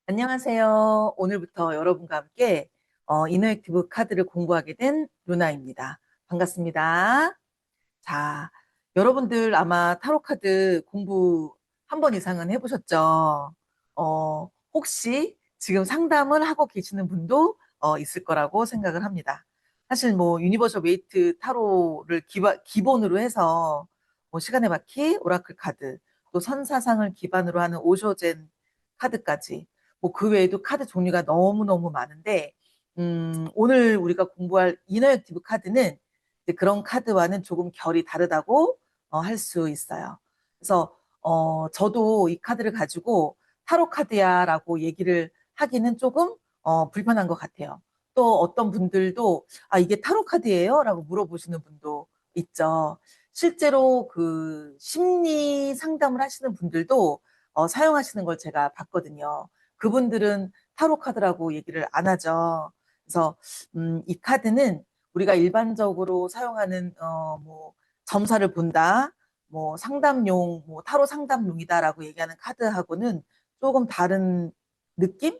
안녕하세요. 오늘부터 여러분과 함께 이너액티브 카드를 공부하게 된 루나입니다. 반갑습니다. 자, 여러분들 아마 타로 카드 공부 한 번 이상은 해보셨죠? 혹시 지금 상담을 하고 계시는 분도 있을 거라고 생각을 합니다. 사실 뭐 유니버셜 웨이트 타로를 기본으로 해서 뭐 시간의 바퀴, 오라클 카드, 또 선사상을 기반으로 하는 오쇼젠 카드까지 뭐 그 외에도 카드 종류가 너무너무 많은데 오늘 우리가 공부할 이너액티브 카드는 이제 그런 카드와는 조금 결이 다르다고 할 수 있어요. 그래서 저도 이 카드를 가지고 타로 카드야라고 얘기를 하기는 조금 불편한 것 같아요. 또 어떤 분들도 아 이게 타로 카드예요? 라고 물어보시는 분도 있죠. 실제로 그 심리 상담을 하시는 분들도 사용하시는 걸 제가 봤거든요. 그분들은 타로 카드라고 얘기를 안 하죠. 그래서 이 카드는 우리가 일반적으로 사용하는 뭐 점사를 본다, 뭐 상담용, 뭐 타로 상담용이다라고 얘기하는 카드하고는 조금 다른 느낌?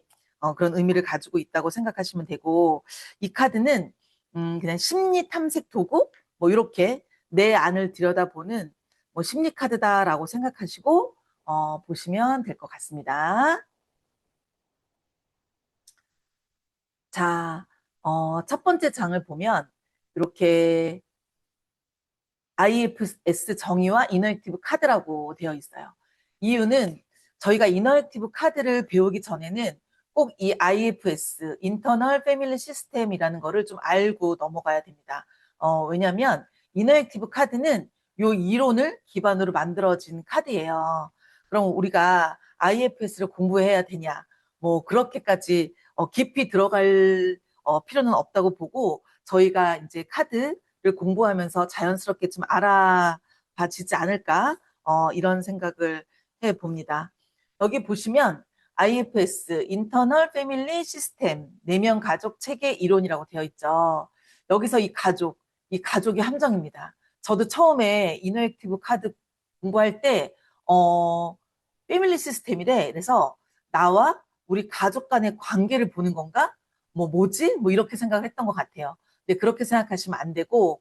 그런 의미를 가지고 있다고 생각하시면 되고, 이 카드는 그냥 심리 탐색 도구, 뭐 이렇게 내 안을 들여다보는 뭐 심리 카드다라고 생각하시고 보시면 될 것 같습니다. 자, 첫 번째 장을 보면 이렇게 IFS 정의와 이너액티브 카드라고 되어 있어요. 이유는 저희가 이너액티브 카드를 배우기 전에는 꼭 이 IFS, Internal Family System이라는 거를 좀 알고 넘어가야 됩니다. 왜냐하면 이너액티브 카드는 요 이론을 기반으로 만들어진 카드예요. 그럼 우리가 IFS를 공부해야 되냐? 뭐 그렇게까지 깊이 들어갈 필요는 없다고 보고 저희가 이제 카드 를 공부하면서 자연스럽게 좀 알아봐지지 않을까 이런 생각을 해봅니다. 여기 보시면 IFS, Internal Family System, 내면 가족 체계 이론이라고 되어 있죠. 여기서 이 가족이 함정입니다. 저도 처음에 이너액티브 카드 공부할 때 패밀리 시스템이래. 그래서 나와 우리 가족 간의 관계를 보는 건가? 뭐지? 뭐 이렇게 생각을 했던 것 같아요. 근데 그렇게 생각하시면 안 되고,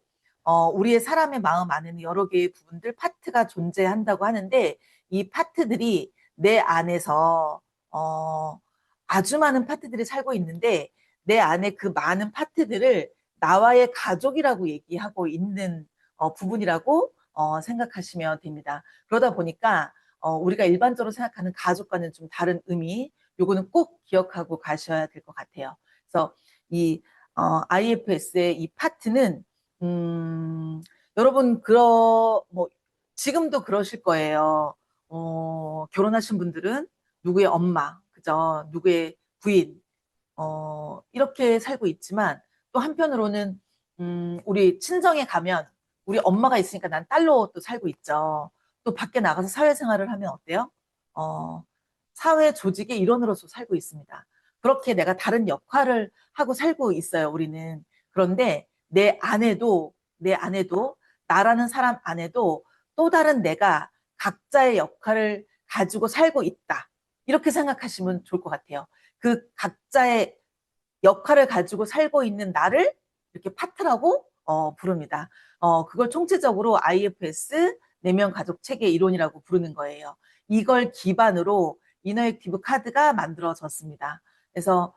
우리의 사람의 마음 안에는 여러 개의 부분들, 파트가 존재한다고 하는데, 이 파트들이 내 안에서, 아주 많은 파트들이 살고 있는데, 내 안에 그 많은 파트들을 나와의 가족이라고 얘기하고 있는 부분이라고 생각하시면 됩니다. 그러다 보니까, 우리가 일반적으로 생각하는 가족과는 좀 다른 의미, 요거는 꼭 기억하고 가셔야 될 것 같아요. 그래서 이 IFS의 이 파트는 음, 여러분 뭐 지금도 그러실 거예요. 결혼하신 분들은 누구의 엄마, 그죠? 누구의 부인, 이렇게 살고 있지만 또 한편으로는 우리 친정에 가면 우리 엄마가 있으니까 난 딸로 또 살고 있죠. 또 밖에 나가서 사회생활을 하면 어때요? 어, 사회 조직의 일원으로서 살고 있습니다. 그렇게 내가 다른 역할을 하고 살고 있어요, 우리는. 그런데 내 안에도 나라는 사람 안에도 또 다른 내가 각자의 역할을 가지고 살고 있다. 이렇게 생각하시면 좋을 것 같아요. 그 각자의 역할을 가지고 살고 있는 나를 이렇게 파트라고 부릅니다. 그걸 총체적으로 IFS 내면 가족 체계 이론이라고 부르는 거예요. 이걸 기반으로 이너액티브 카드가 만들어졌습니다. 그래서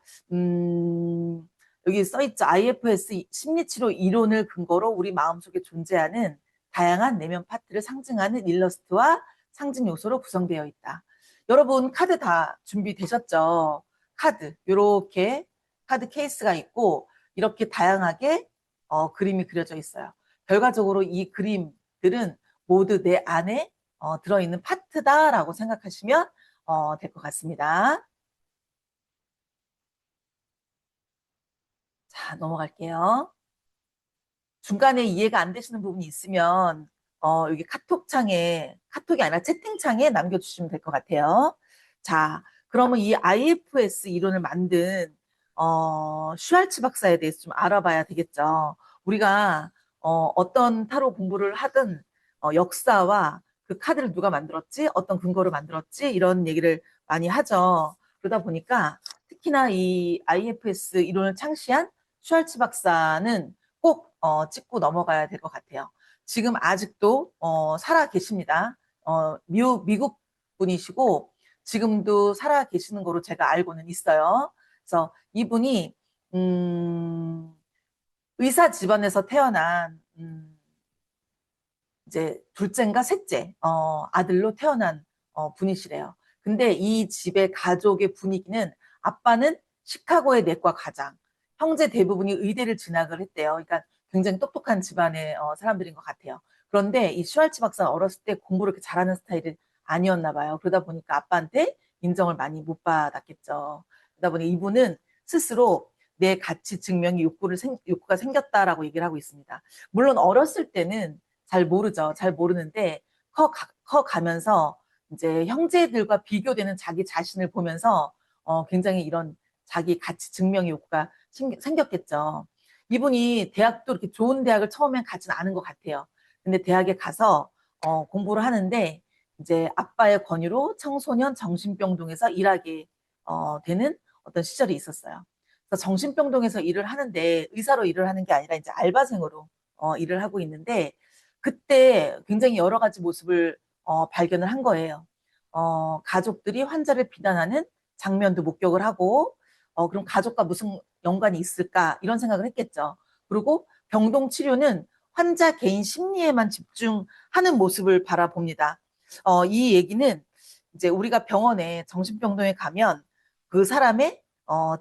여기 써 있죠. IFS 심리치료 이론을 근거로 우리 마음속에 존재하는 다양한 내면 파트를 상징하는 일러스트와 상징 요소로 구성되어 있다. 여러분 카드 다 준비되셨죠? 카드 이렇게 카드 케이스가 있고 이렇게 다양하게 그림이 그려져 있어요. 결과적으로 이 그림들은 모두 내 안에 들어있는 파트다라고 생각하시면 될 것 같습니다. 자, 넘어갈게요. 중간에 이해가 안 되시는 부분이 있으면 여기 카톡이 아니라 채팅창에 남겨주시면 될 것 같아요. 자, 그러면 이 IFS 이론을 만든 슈알츠 박사에 대해서 좀 알아봐야 되겠죠. 우리가 어떤 타로 공부를 하든 역사와 그 카드를 누가 만들었지, 어떤 근거로 만들었지 이런 얘기를 많이 하죠. 그러다 보니까 특히나 이 IFS 이론을 창시한 슈왈츠 박사는 꼭 짚고 넘어가야 될 것 같아요. 지금 아직도 살아 계십니다. 미국 분이시고 지금도 살아 계시는 거로 제가 알고는 있어요. 그래서 이분이 의사 집안에서 태어난 이제 둘째인가 셋째 아들로 태어난 분이시래요. 근데 이 집의 가족의 분위기는 아빠는 시카고의 내과 과장, 형제 대부분이 의대를 진학을 했대요. 그러니까 굉장히 똑똑한 집안의 사람들인 것 같아요. 그런데 이 슈왈츠 박사가 어렸을 때 공부를 이렇게 잘하는 스타일이 아니었나 봐요. 그러다 보니까 아빠한테 인정을 많이 못 받았겠죠. 그러다 보니 이분은 스스로 내 가치 증명의 욕구가 생겼다라고 얘기를 하고 있습니다. 물론 어렸을 때는 잘 모르죠. 잘 모르는데 커가면서 이제 형제들과 비교되는 자기 자신을 보면서 굉장히 이런 자기 가치 증명의 욕구가 생겼겠죠. 이분이 대학도 이렇게 좋은 대학을 처음엔 가진 않은 것 같아요. 근데 대학에 가서 공부를 하는데 이제 아빠의 권유로 청소년 정신병동에서 일하게 되는 어떤 시절이 있었어요. 그래서 정신병동에서 일을 하는데 의사로 일을 하는 게 아니라 이제 알바생으로 일을 하고 있는데 그때 굉장히 여러 가지 모습을 발견을 한 거예요. 가족들이 환자를 비난하는 장면도 목격을 하고, 그럼 가족과 무슨 연관이 있을까? 이런 생각을 했겠죠. 그리고 병동 치료는 환자 개인 심리에만 집중하는 모습을 바라봅니다. 이 얘기는 이제 우리가 병원에 정신병동에 가면 그 사람의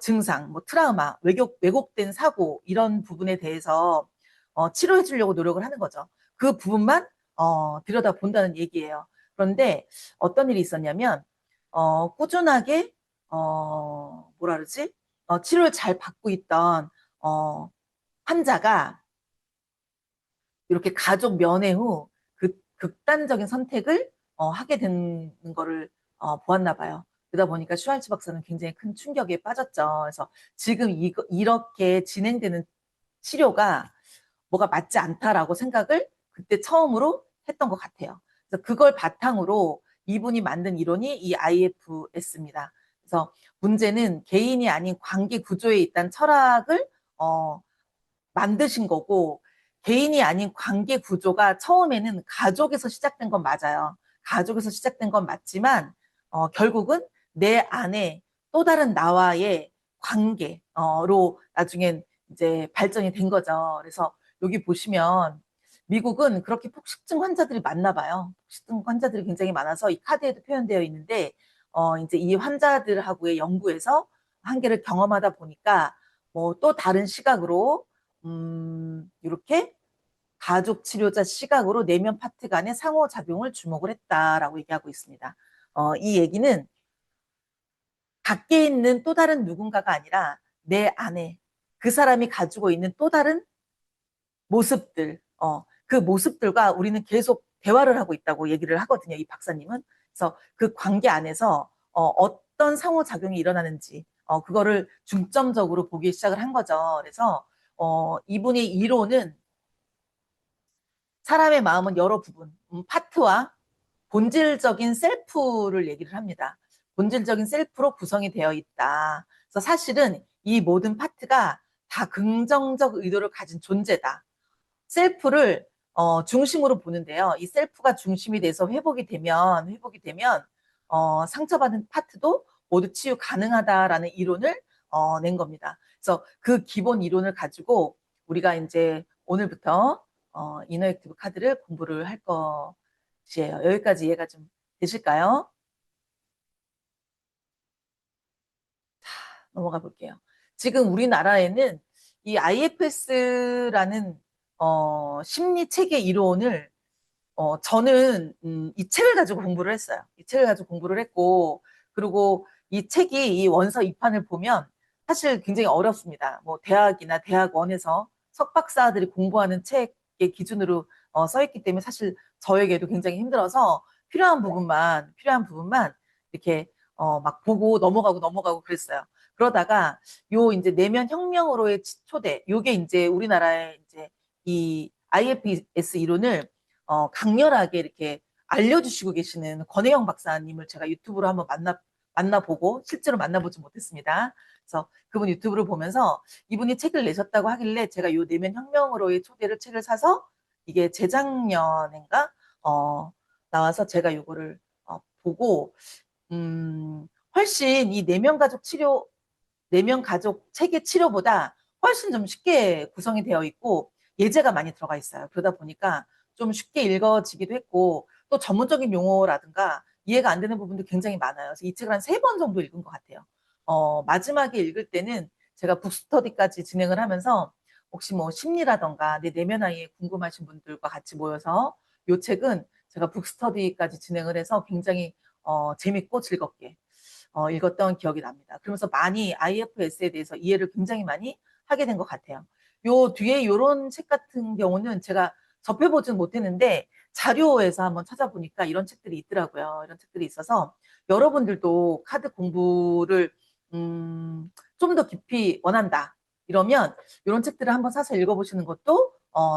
증상, 뭐 트라우마, 왜곡된 사고 이런 부분에 대해서 치료해 주려고 노력을 하는 거죠. 그 부분만 들여다 본다는 얘기예요. 그런데 어떤 일이 있었냐면 꾸준하게 뭐라 그러지? 치료를 잘 받고 있던 환자가 이렇게 가족 면회 후 극단적인 선택을 하게 되는 거를 보았나 봐요. 그러다 보니까 슈왈츠 박사는 굉장히 큰 충격에 빠졌죠. 그래서 지금 이렇게 진행되는 치료가 뭐가 맞지 않다라고 생각을 그때 처음으로 했던 것 같아요. 그래서 그걸 바탕으로 이분이 만든 이론이 이 IFS입니다. 그래서 문제는 개인이 아닌 관계 구조에 있다는 철학을 어, 만드신 거고 개인이 아닌 관계 구조가 처음에는 가족에서 시작된 건 맞아요. 가족에서 시작된 건 맞지만 결국은 내 안에 또 다른 나와의 관계로 나중엔 이제 발전이 된 거죠. 그래서 여기 보시면 미국은 그렇게 폭식증 환자들이 많나 봐요. 폭식증 환자들이 굉장히 많아서 이 카드에도 표현되어 있는데 이제 이 환자들하고의 연구에서 한계를 경험하다 보니까 뭐 또 다른 시각으로 이렇게 가족 치료자 시각으로 내면 파트 간의 상호작용을 주목을 했다라고 얘기하고 있습니다. 이 얘기는 밖에 있는 또 다른 누군가가 아니라 내 안에 그 사람이 가지고 있는 또 다른 모습들, 그 모습들과 우리는 계속 대화를 하고 있다고 얘기를 하거든요. 이 박사님은. 그래서 그 관계 안에서 어떤 상호작용이 일어나는지 그거를 중점적으로 보기 시작을 한 거죠. 그래서 이분의 이론은 사람의 마음은 여러 부분, 파트와 본질적인 셀프를 얘기를 합니다. 본질적인 셀프로 구성이 되어 있다. 그래서 사실은 이 모든 파트가 다 긍정적 의도를 가진 존재다. 셀프를 중심으로 보는데요. 이 셀프가 중심이 돼서 회복이 되면 상처받은 파트도 모두 치유 가능하다라는 이론을 낸 겁니다. 그래서 그 기본 이론을 가지고 우리가 이제 오늘부터 이너액티브 카드를 공부를 할 것이에요. 여기까지 이해가 좀 되실까요? 넘어가 볼게요. 지금 우리나라에는 이 IFS라는 심리 체계 이론을 저는 이 책을 가지고 공부를 했어요. 이 책을 가지고 공부를 했고 그리고 이 책이 이 원서 2판을 보면 사실 굉장히 어렵습니다. 뭐 대학이나 대학원에서 석박사들이 공부하는 책의 기준으로 써 있기 때문에 사실 저에게도 굉장히 힘들어서 필요한 부분만 이렇게 막 보고 넘어가고 그랬어요. 그러다가 요 이제 내면 혁명으로의 초대 요게 이제 우리나라의 이제 이 IFS 이론을 강렬하게 이렇게 알려주시고 계시는 권혜영 박사님을 제가 유튜브로 한번 만나보고 실제로 만나보지 못했습니다. 그래서 그분 유튜브를 보면서 이분이 책을 내셨다고 하길래 제가 요 내면 혁명으로의 초대를 책을 사서 이게 재작년인가 나와서 제가 요거를 보고 훨씬 이 내면 가족 치료 내면 가족 체계 치료보다 훨씬 좀 쉽게 구성이 되어 있고 예제가 많이 들어가 있어요. 그러다 보니까 좀 쉽게 읽어지기도 했고 또 전문적인 용어라든가 이해가 안 되는 부분도 굉장히 많아요. 그래서 이 책을 한 3번 정도 읽은 것 같아요. 마지막에 읽을 때는 제가 북스터디까지 진행을 하면서 혹시 뭐 심리라던가 내 내면 아이에 궁금하신 분들과 같이 모여서 이 책은 제가 북스터디까지 진행을 해서 굉장히 재밌고 즐겁게 읽었던 기억이 납니다. 그러면서 많이 IFS에 대해서 이해를 굉장히 많이 하게 된 것 같아요. 요 뒤에 요런 책 같은 경우는 제가 접해보진 못했는데 자료에서 한번 찾아보니까 이런 책들이 있더라고요. 이런 책들이 있어서 여러분들도 카드 공부를 좀 더 깊이 원한다. 이러면 이런 책들을 한번 사서 읽어보시는 것도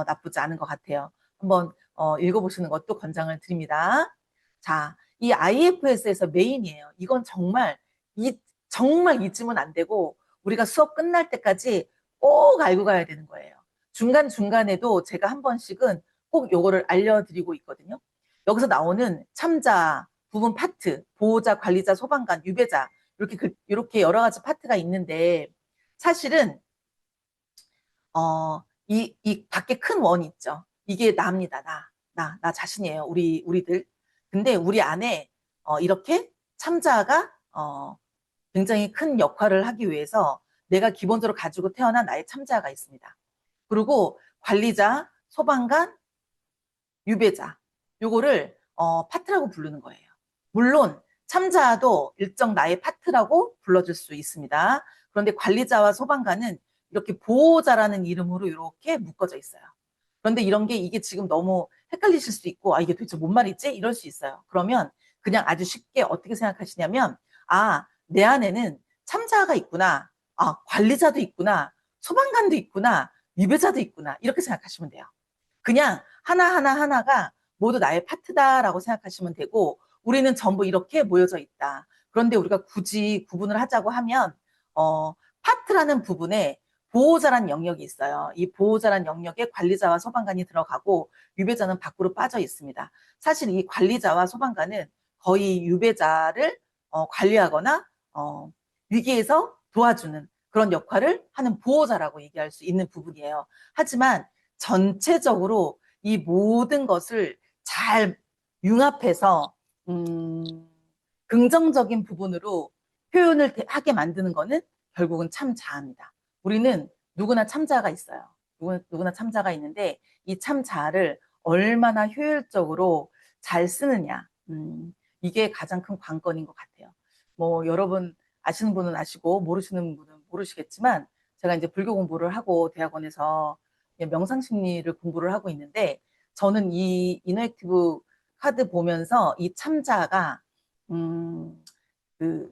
나쁘지 않은 것 같아요. 한번 읽어보시는 것도 권장을 드립니다. 자, 이 IFS에서 메인이에요. 이건 정말 잊으면 안 되고 우리가 수업 끝날 때까지 꼭 알고 가야 되는 거예요. 중간중간에도 제가 한 번씩은 꼭 요거를 알려드리고 있거든요. 여기서 나오는 참자, 부분 파트, 보호자, 관리자, 소방관, 유배자 이렇게 여러 가지 파트가 있는데 사실은 이 밖에 큰 원이 있죠. 이게 나입니다. 나 자신이에요. 우리들. 근데 우리 안에 이렇게 참자가 굉장히 큰 역할을 하기 위해서 내가 기본적으로 가지고 태어난 나의 참자가 있습니다. 그리고 관리자, 소방관, 유배자 요거를 파트라고 부르는 거예요. 물론 참자도 일정 나의 파트라고 불러줄 수 있습니다. 그런데 관리자와 소방관은 이렇게 보호자라는 이름으로 이렇게 묶어져 있어요. 그런데 이게 지금 너무 헷갈리실 수 있고 이게 도대체 뭔 말이지? 이럴 수 있어요. 그러면 그냥 아주 쉽게 어떻게 생각하시냐면 내 안에는 참자가 있구나. 관리자도 있구나. 소방관도 있구나. 유배자도 있구나. 이렇게 생각하시면 돼요. 그냥 하나하나가 모두 나의 파트다라고 생각하시면 되고 우리는 전부 이렇게 모여져 있다. 그런데 우리가 굳이 구분을 하자고 하면 파트라는 부분에 보호자란 영역이 있어요. 이 보호자란 영역에 관리자와 소방관이 들어가고 유배자는 밖으로 빠져 있습니다. 사실 이 관리자와 소방관은 거의 유배자를 관리하거나 위기에서 도와주는 그런 역할을 하는 보호자라고 얘기할 수 있는 부분이에요. 하지만 전체적으로 이 모든 것을 잘 융합해서 긍정적인 부분으로 표현을 하게 만드는 거는 결국은 참자아입니다. 우리는 누구나 참자가 있어요. 누구나 참자가 있는데 이 참자아를 얼마나 효율적으로 잘 쓰느냐 이게 가장 큰 관건인 것 같아요. 뭐 여러분 아시는 분은 아시고 모르시는 분은 모르시겠지만 제가 이제 불교 공부를 하고 대학원에서 명상심리를 공부를 하고 있는데 저는 이 이너액티브 카드 보면서 이 참자가 그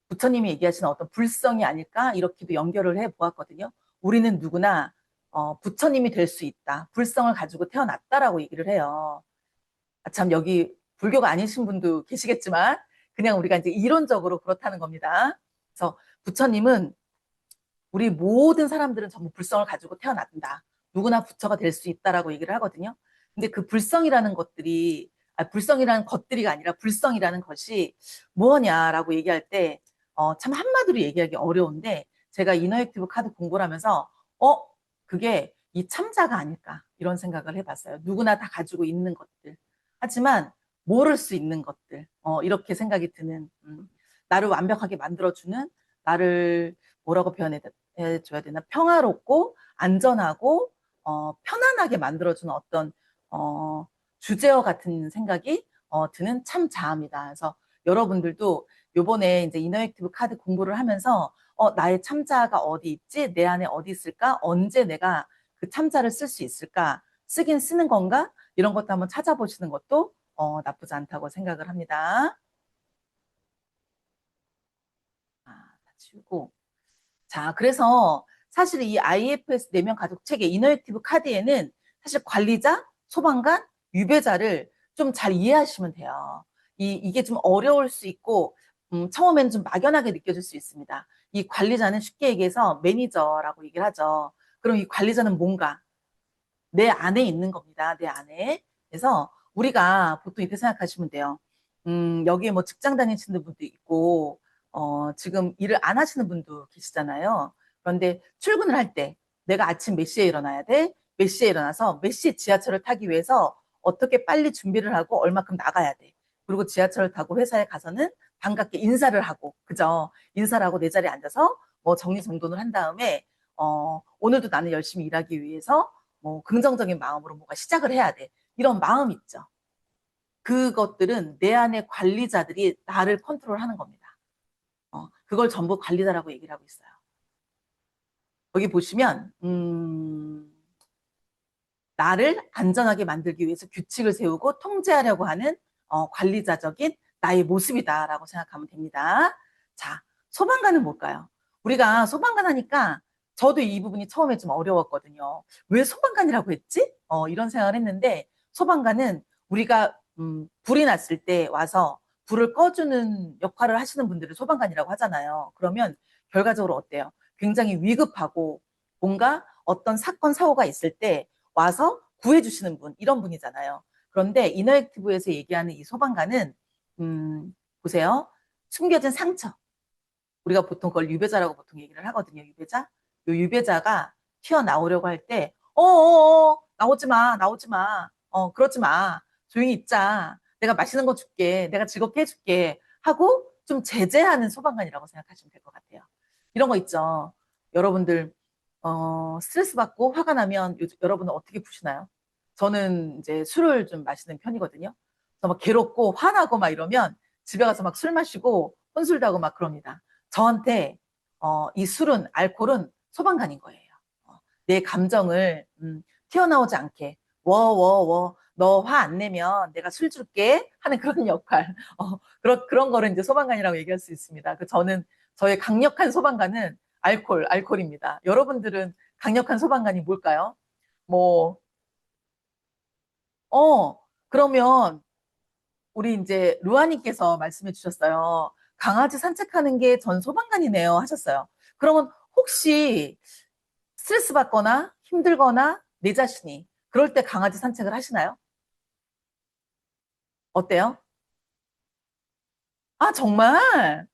부처님이 얘기하시는 어떤 불성이 아닐까 이렇게도 연결을 해 보았거든요. 우리는 누구나 부처님이 될 수 있다. 불성을 가지고 태어났다라고 얘기를 해요. 참 여기 불교가 아니신 분도 계시겠지만 그냥 우리가 이제 이론적으로 그렇다는 겁니다. 그래서 부처님은 우리 모든 사람들은 전부 불성을 가지고 태어난다. 누구나 부처가 될 수 있다라고 얘기를 하거든요. 근데 그 불성이라는 것들이가 아니라 불성이라는 것이 뭐냐라고 얘기할 때, 참 한마디로 얘기하기 어려운데, 제가 이너액티브 카드 공부를 하면서, 그게 이 참자가 아닐까, 이런 생각을 해봤어요. 누구나 다 가지고 있는 것들. 하지만, 모를 수 있는 것들, 이렇게 생각이 드는, 나를 완벽하게 만들어주는, 나를 뭐라고 표현해줘야 되나? 평화롭고, 안전하고, 편안하게 만들어주는 어떤, 주제어 같은 생각이 드는 참 자아입니다. 그래서 여러분들도 요번에 이제 이너액티브 카드 공부를 하면서 나의 참자가 어디 있지? 내 안에 어디 있을까? 언제 내가 그 참자를 쓸 수 있을까? 쓰긴 쓰는 건가? 이런 것도 한번 찾아보시는 것도 나쁘지 않다고 생각을 합니다. 다 치우고. 자, 그래서 사실 이 IFS 내면 가족 체계 이너액티브 카드에는 사실 관리자, 소방관, 유배자를 좀 잘 이해하시면 돼요. 이게 좀 어려울 수 있고 처음에는 좀 막연하게 느껴질 수 있습니다. 이 관리자는 쉽게 얘기해서 매니저라고 얘기를 하죠. 그럼 이 관리자는 뭔가 내 안에 있는 겁니다. 내 안에. 그래서 우리가 보통 이렇게 생각하시면 돼요. 여기에 뭐 직장 다니시는 분도 있고, 지금 일을 안 하시는 분도 계시잖아요. 그런데 출근을 할 때 내가 아침 몇 시에 일어나야 돼? 몇 시에 일어나서 몇 시에 지하철을 타기 위해서 어떻게 빨리 준비를 하고 얼마큼 나가야 돼. 그리고 지하철을 타고 회사에 가서는 반갑게 인사를 하고, 그죠? 인사를 하고 내 자리에 앉아서 뭐 정리정돈을 한 다음에, 오늘도 나는 열심히 일하기 위해서 뭐 긍정적인 마음으로 뭔가 시작을 해야 돼. 이런 마음 있죠. 그것들은 내 안의 관리자들이 나를 컨트롤하는 겁니다. 그걸 전부 관리자라고 얘기를 하고 있어요. 여기 보시면 나를 안전하게 만들기 위해서 규칙을 세우고 통제하려고 하는 관리자적인 나의 모습이다라고 생각하면 됩니다. 자, 소방관은 뭘까요? 우리가 소방관 하니까 저도 이 부분이 처음에 좀 어려웠거든요. 왜 소방관이라고 했지? 이런 생각을 했는데 소방관은 우리가 불이 났을 때 와서 불을 꺼주는 역할을 하시는 분들을 소방관이라고 하잖아요. 그러면 결과적으로 어때요? 굉장히 위급하고 뭔가 어떤 사건, 사고가 있을 때 와서 구해주시는 분, 이런 분이잖아요. 그런데 이너액티브에서 얘기하는 이 소방관은, 보세요. 숨겨진 상처. 우리가 보통 그걸 유배자라고 보통 얘기를 하거든요. 유배자. 요 유배자가 튀어나오려고 할 때, 나오지 마, 나오지 마. 그러지 마. 조용히 있자. 내가 맛있는 거 줄게. 내가 즐겁게 해줄게. 하고 좀 제재하는 소방관이라고 생각하시면 될 것 같아요. 이런 거 있죠. 여러분들, 스트레스 받고 화가 나면 여러분은 어떻게 푸시나요? 저는 이제 술을 좀 마시는 편이거든요. 그래서 막 괴롭고 화나고 막 이러면 집에 가서 막 술 마시고 혼술도 하고 막 그럽니다. 저한테 이 술은 알코올은 소방관인 거예요. 내 감정을 튀어나오지 않게 워워워 너 화 안 내면 내가 술 줄게 하는 그런 역할. 그런 거를 이제 소방관이라고 얘기할 수 있습니다. 저는 저의 강력한 소방관은 알코올입니다. 여러분들은 강력한 소방관이 뭘까요? 뭐, 어, 그러면 우리 이제 루아님께서 말씀해 주셨어요. 강아지 산책하는 게 전 소방관이네요 하셨어요. 그러면 혹시 스트레스 받거나 힘들거나 내 자신이 그럴 때 강아지 산책을 하시나요? 어때요? 아, 정말?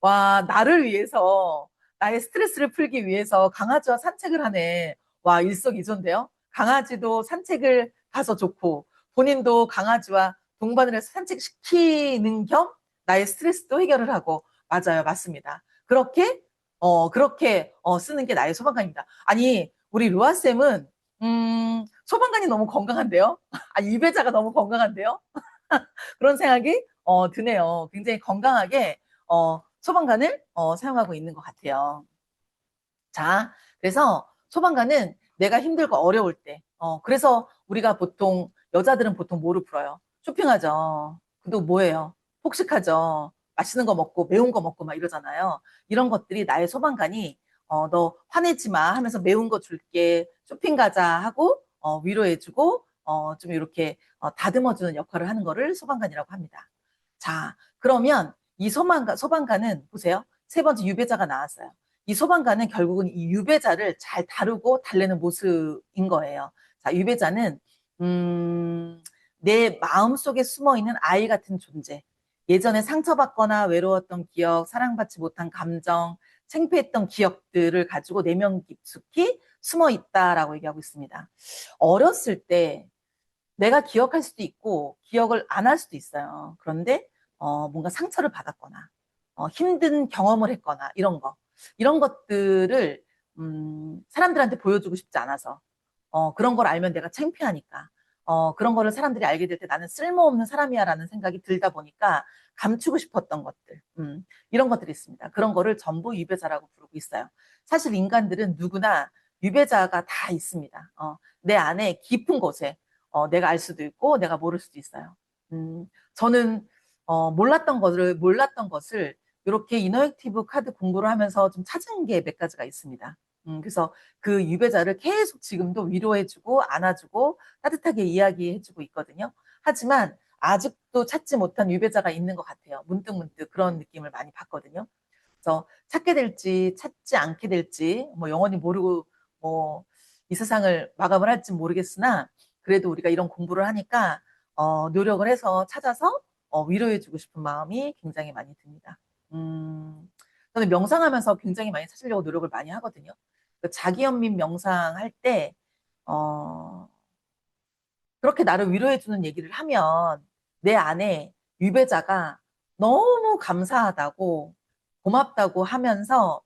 와, 나를 위해서, 나의 스트레스를 풀기 위해서 강아지와 산책을 하네. 와, 일석이조인데요? 강아지도 산책을 가서 좋고, 본인도 강아지와 동반을 해서 산책시키는 겸 나의 스트레스도 해결을 하고, 맞아요, 맞습니다. 그렇게 쓰는 게 나의 소방관입니다. 아니, 우리 루아쌤은, 소방관이 너무 건강한데요? 아, 이배자가 너무 건강한데요? 그런 생각이 드네요. 굉장히 건강하게 소방관을 사용하고 있는 것 같아요. 자, 그래서 소방관은 내가 힘들고 어려울 때, 그래서 우리가 보통 여자들은 보통 뭐를 풀어요? 쇼핑하죠. 그리고 뭐예요? 폭식하죠. 맛있는 거 먹고 매운 거 먹고 막 이러잖아요. 이런 것들이 나의 소방관이 너 화내지 마 하면서 매운 거 줄게 쇼핑 가자 하고 위로해주고 좀 이렇게 다듬어주는 역할을 하는 거를 소방관이라고 합니다. 자, 그러면 이 소방관은 보세요. 세 번째 유배자가 나왔어요. 이 소방관은 결국은 이 유배자를 잘 다루고 달래는 모습인 거예요. 자, 유배자는 내 마음속에 숨어 있는 아이 같은 존재. 예전에 상처받거나 외로웠던 기억, 사랑받지 못한 감정, 창피했던 기억들을 가지고 내면 깊숙이 숨어 있다라고 얘기하고 있습니다. 어렸을 때 내가 기억할 수도 있고 기억을 안 할 수도 있어요. 그런데 뭔가 상처를 받았거나 힘든 경험을 했거나 이런 것들을 사람들한테 보여주고 싶지 않아서 그런 걸 알면 내가 창피하니까 그런 거를 사람들이 알게 될 때 나는 쓸모없는 사람이야라는 생각이 들다 보니까 감추고 싶었던 것들 이런 것들이 있습니다. 그런 거를 전부 유배자라고 부르고 있어요. 사실 인간들은 누구나 유배자가 다 있습니다. 내 안에 깊은 곳에 내가 알 수도 있고 내가 모를 수도 있어요. 저는 몰랐던 것을 이렇게 이너액티브 카드 공부를 하면서 좀 찾은 게 몇 가지가 있습니다. 그래서 그 유배자를 계속 지금도 위로해주고 안아주고 따뜻하게 이야기해주고 있거든요. 하지만 아직도 찾지 못한 유배자가 있는 것 같아요. 문득문득 그런 느낌을 많이 받거든요. 그래서 찾게 될지 찾지 않게 될지 뭐 영원히 모르고 뭐 이 세상을 마감을 할지 모르겠으나 그래도 우리가 이런 공부를 하니까 노력을 해서 찾아서 위로해주고 싶은 마음이 굉장히 많이 듭니다. 저는 명상하면서 굉장히 많이 찾으려고 노력을 많이 하거든요. 그 자기연민 명상할 때 어, 그렇게 나를 위로해주는 얘기를 하면 내 안에 유배자가 너무 감사하다고 고맙다고 하면서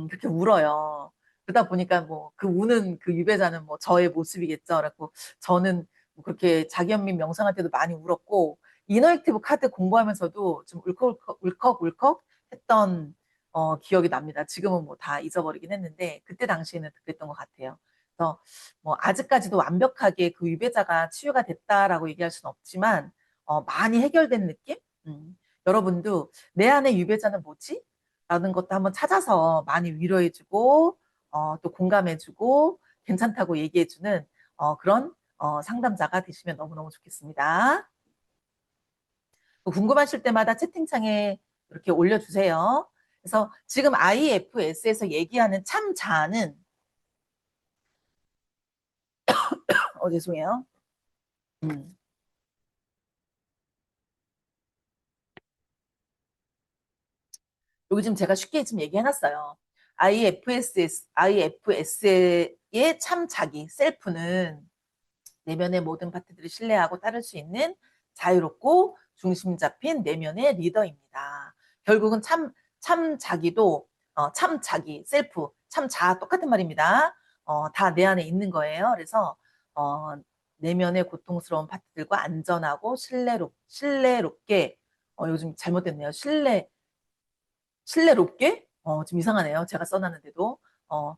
그렇게 울어요. 그러다 보니까 뭐 그 우는 그 유배자는 뭐 저의 모습이겠죠. 그래고 저는 뭐 그렇게 자기연민 명상할 때도 많이 울었고 이너액티브 카드 공부하면서도 좀 울컥울컥 했던 기억이 납니다. 지금은 뭐 다 잊어버리긴 했는데 그때 당시에는 그랬던 것 같아요. 그래서 뭐 아직까지도 완벽하게 그 유배자가 치유가 됐다라고 얘기할 수는 없지만 많이 해결된 느낌? 여러분도 내 안의 유배자는 뭐지? 라는 것도 한번 찾아서 많이 위로해주고 또 공감해주고 괜찮다고 얘기해주는 그런 상담자가 되시면 너무너무 좋겠습니다. 궁금하실 때마다 채팅창에 이렇게 올려주세요. 그래서 지금 IFS에서 얘기하는 참자는 죄송해요. 음. 여기 지금 제가 쉽게 지금 얘기해놨어요. IFS의 참 자기, 셀프는 내면의 모든 파트들을 신뢰하고 따를 수 있는 자유롭고 중심 잡힌 내면의 리더입니다. 결국은 참 자기도, 참 자기, 셀프, 참 자, 똑같은 말입니다. 다 내 안에 있는 거예요. 그래서, 어, 내면의 고통스러운 파트들과 안전하고 신뢰롭게, 요즘 잘못됐네요. 신뢰롭게? 좀 이상하네요. 제가 써놨는데도. 어,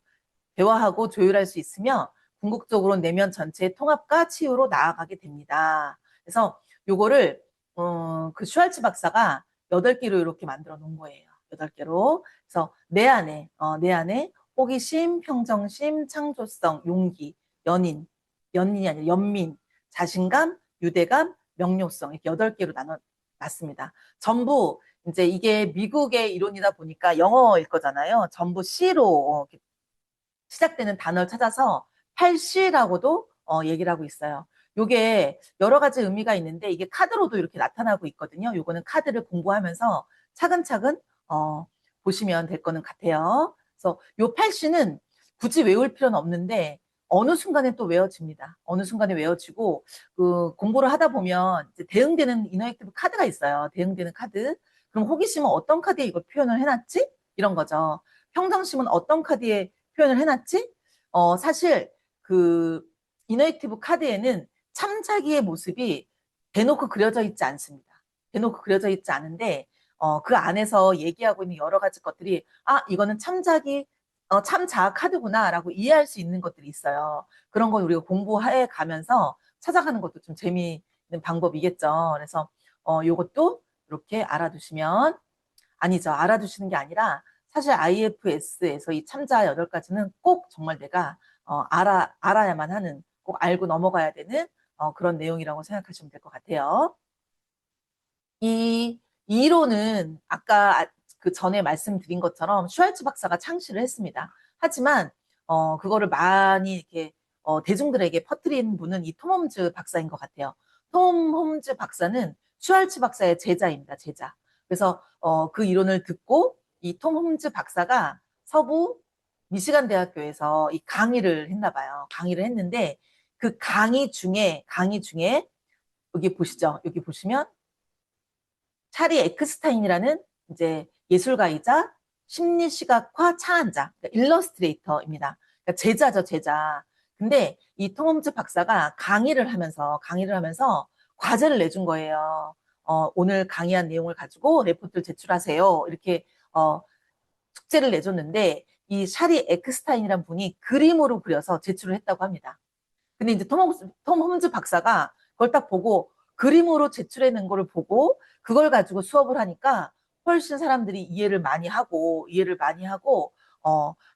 대화하고 조율할 수 있으며 궁극적으로 내면 전체의 통합과 치유로 나아가게 됩니다. 그래서 요거를 그 슈왈츠 박사가 8개로 이렇게 만들어 놓은 거예요. 8개로. 그래서 내 안에 호기심, 평정심, 창조성, 용기, 연인이 아니라 연민, 자신감, 유대감, 명료성 이렇게 8개로 나눠놨습니다. 전부 이제 이게 미국의 이론이다 보니까 영어일 거잖아요. 전부 C로 시작되는 단어를 찾아서 8C라고도 얘기를 하고 있어요. 요게 여러 가지 의미가 있는데 이게 카드로도 이렇게 나타나고 있거든요. 요거는 카드를 공부하면서 차근차근 보시면 될 거는 같아요. 그래서 요 8C는 굳이 외울 필요는 없는데 어느 순간에 또 외워집니다. 어느 순간에 외워지고 그 공부를 하다 보면 이제 대응되는 이너액티브 카드가 있어요. 대응되는 카드. 그럼 호기심은 어떤 카드에 이걸 표현을 해놨지? 이런 거죠. 평정심은 어떤 카드에 표현을 해놨지? 사실 그 이너액티브 카드에는 참자기의 모습이 대놓고 그려져 있지 않습니다. 대놓고 그려져 있지 않은데 그 안에서 얘기하고 있는 여러 가지 것들이 이거는 참자기 참자 카드구나라고 이해할 수 있는 것들이 있어요. 그런 걸 우리가 공부해 가면서 찾아가는 것도 좀 재미있는 방법이겠죠. 그래서 요것도 이렇게 알아두시면 아니죠. 알아두시는 게 아니라 사실 IFS에서 이 참자 8가지는 꼭 정말 내가 알아야만 하는 꼭 알고 넘어가야 되는 그런 내용이라고 생각하시면 될 것 같아요. 이 이론은 아까 그 전에 말씀드린 것처럼 슈왈츠 박사가 창시를 했습니다. 하지만 그거를 많이 이렇게 대중들에게 퍼뜨린 분은 이 톰 홈즈 박사인 것 같아요. 톰 홈즈 박사는 슈왈츠 박사의 제자입니다. 제자. 그래서 그 이론을 듣고 이 톰 홈즈 박사가 서부 미시간 대학교에서 이 강의를 했나 봐요. 강의를 했는데 그 강의 중에 여기 보시죠. 여기 보시면 찰리 엑스타인이라는 이제 예술가이자 심리시각화 차원자, 그러니까 일러스트레이터입니다. 그러니까 제자죠, 제자. 근데 이 톰 홈즈 박사가 강의를 하면서 과제를 내준 거예요. 오늘 강의한 내용을 가지고 레포트를 제출하세요. 이렇게 숙제를 내줬는데 이 샤리 엑스타인이란 분이 그림으로 그려서 제출을 했다고 합니다. 근데 이제 톰 홈즈 박사가 그걸 딱 보고 그림으로 제출해낸 거를 보고 그걸 가지고 수업을 하니까 훨씬 사람들이 이해를 많이 하고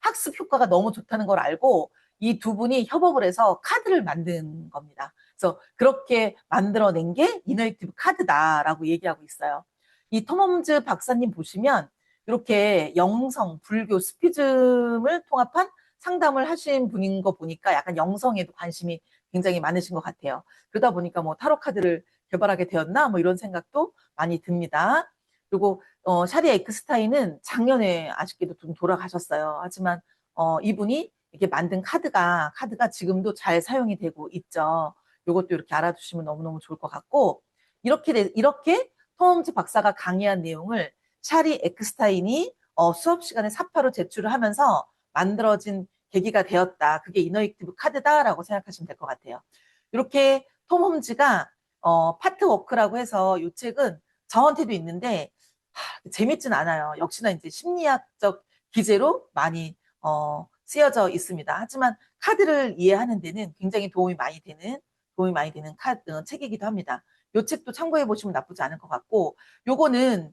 학습 효과가 너무 좋다는 걸 알고 이 두 분이 협업을 해서 카드를 만든 겁니다. 그래서 그렇게 만들어낸 게 이너액티브 카드다라고 얘기하고 있어요. 이 톰 홈즈 박사님 보시면 이렇게 영성, 불교, 스피즘을 통합한 상담을 하신 분인 거 보니까 약간 영성에도 관심이 굉장히 많으신 것 같아요. 그러다 보니까 뭐 타로 카드를 개발하게 되었나 뭐 이런 생각도 많이 듭니다. 그리고 샤리 에크스타인은 작년에 아쉽게도 좀 돌아가셨어요. 하지만 이분이 이렇게 만든 카드가 지금도 잘 사용이 되고 있죠. 이것도 이렇게 알아두시면 너무너무 좋을 것 같고 이렇게 톰즈 박사가 강의한 내용을 샤리 에크스타인이 수업 시간에 사파로 제출을 하면서 만들어진 계기가 되었다. 그게 이너액티브 카드다라고 생각하시면 될 것 같아요. 이렇게 톰 홈즈가 파트워크라고 해서 이 책은 저한테도 있는데 재밌진 않아요. 역시나 이제 심리학적 기제로 많이 쓰여져 있습니다. 하지만 카드를 이해하는 데는 굉장히 도움이 많이 되는 책이기도 합니다. 이 책도 참고해 보시면 나쁘지 않을 것 같고, 요거는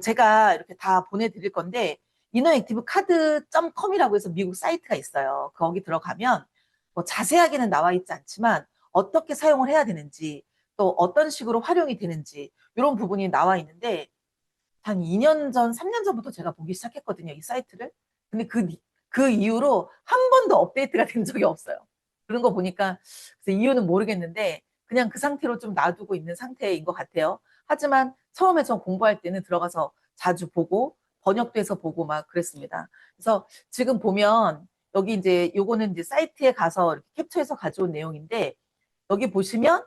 제가 이렇게 다 보내드릴 건데 inneractiveCard.com이라고 해서 미국 사이트가 있어요. 거기 들어가면 뭐 자세하게는 나와 있지 않지만 어떻게 사용을 해야 되는지 또 어떤 식으로 활용이 되는지 이런 부분이 나와 있는데 한 2년 전, 3년 전부터 제가 보기 시작했거든요, 이 사이트를. 근데 그 이후로 한 번도 업데이트가 된 적이 없어요. 그런 거 보니까 그래서 이유는 모르겠는데 그냥 그 상태로 좀 놔두고 있는 상태인 것 같아요. 하지만 처음에 저 공부할 때는 들어가서 자주 보고 번역도 해서 보고 막 그랬습니다. 그래서 지금 보면 여기 이제 요거는 이제 사이트에 가서 이렇게 캡처해서 가져온 내용인데 여기 보시면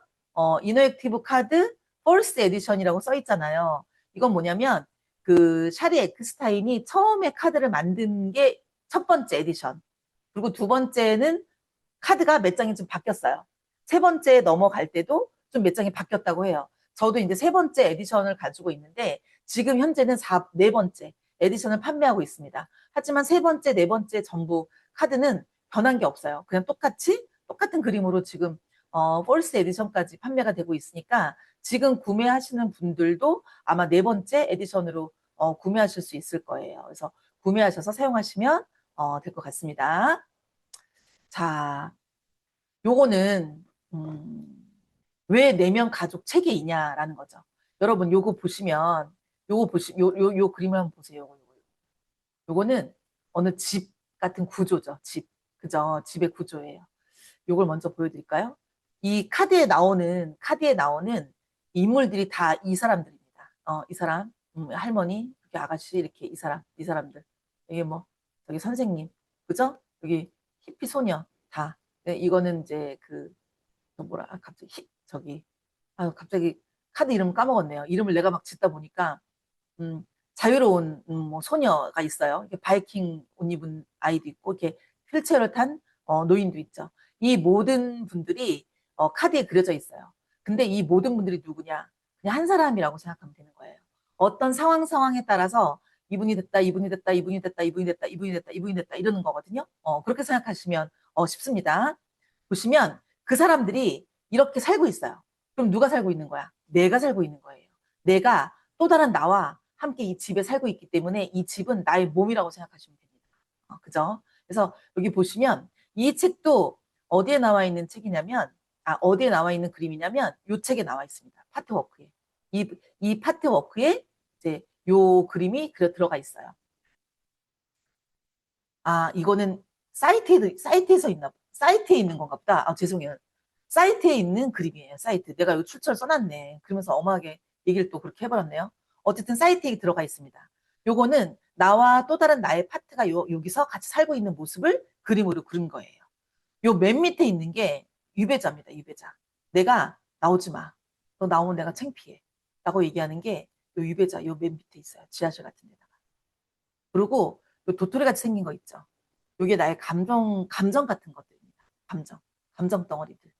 이너액티브 카드 펄스 에디션이라고 써 있잖아요. 이건 뭐냐면 그 샤리 에크스타인이 처음에 카드를 만든 게 첫 번째 에디션. 그리고 두 번째는 카드가 몇 장이 좀 바뀌었어요. 세 번째 넘어갈 때도 좀 몇 장이 바뀌었다고 해요. 저도 이제 세 번째 에디션을 가지고 있는데 지금 현재는 네 번째 에디션을 판매하고 있습니다. 하지만 세 번째, 네 번째 전부 카드는 변한 게 없어요. 그냥 똑같은 그림으로 지금 펄스 에디션까지 판매가 되고 있으니까 지금 구매하시는 분들도 아마 네 번째 에디션으로 구매하실 수 있을 거예요. 그래서 구매하셔서 사용하시면 될 것 같습니다. 자, 요거는 왜 내면 가족 체계이냐라는 거죠. 여러분 요거 보시 요 그림을 한번 보세요. 요거는 어느 집 같은 구조죠. 집. 그죠? 집의 구조예요. 요걸 먼저 보여드릴까요? 이 카드에 나오는 인물들이 다 이 사람들입니다. 이 사람, 할머니, 여기 아가씨, 이렇게 이 사람들. 여기 뭐, 저기 선생님, 그죠? 여기 히피 소녀, 다. 네, 이거는 이제 갑자기, 갑자기 카드 이름 까먹었네요. 이름을 내가 막 짓다 보니까, 음, 자유로운 뭐 소녀가 있어요. 이렇게 바이킹 옷 입은 아이도 있고 이렇게 휠체어를 탄 노인도 있죠. 이 모든 분들이 카드에 그려져 있어요. 근데 이 모든 분들이 누구냐? 그냥 한 사람이라고 생각하면 되는 거예요. 어떤 상황에 따라서 이분이 됐다, 이분이 됐다, 이분이 됐다, 이분이 됐다, 이분이 됐다, 이분이 됐다 이러는 거거든요. 그렇게 생각하시면 쉽습니다. 보시면 그 사람들이 이렇게 살고 있어요. 그럼 누가 살고 있는 거야? 내가 살고 있는 거예요. 내가 또 다른 나와 함께 이 집에 살고 있기 때문에 이 집은 나의 몸이라고 생각하시면 됩니다. 그죠? 그래서 여기 보시면 이 책도 어디에 나와 있는 책이냐면, 어디에 나와 있는 그림이냐면, 이 책에 나와 있습니다. 파트워크에. 이 파트워크에 이제 요 그림이 들어가 있어요. 이거는 사이트에 있는 건가 보다. 죄송해요. 사이트에 있는 그림이에요. 사이트. 내가 여기 출처를 써놨네. 그러면서 엄하게 얘기를 또 그렇게 해버렸네요. 어쨌든 사이트에 들어가 있습니다. 요거는 나와 또 다른 나의 파트가 여기서 같이 살고 있는 모습을 그림으로 그린 거예요. 요 맨 밑에 있는 게 유배자입니다. 유배자. 내가 나오지 마. 너 나오면 내가 창피해. 라고 얘기하는 게 요 유배자, 요 맨 밑에 있어요. 지하실 같은 데다가. 그리고 요 도토리 같이 생긴 거 있죠. 요게 나의 감정 같은 것들입니다. 감정 덩어리들.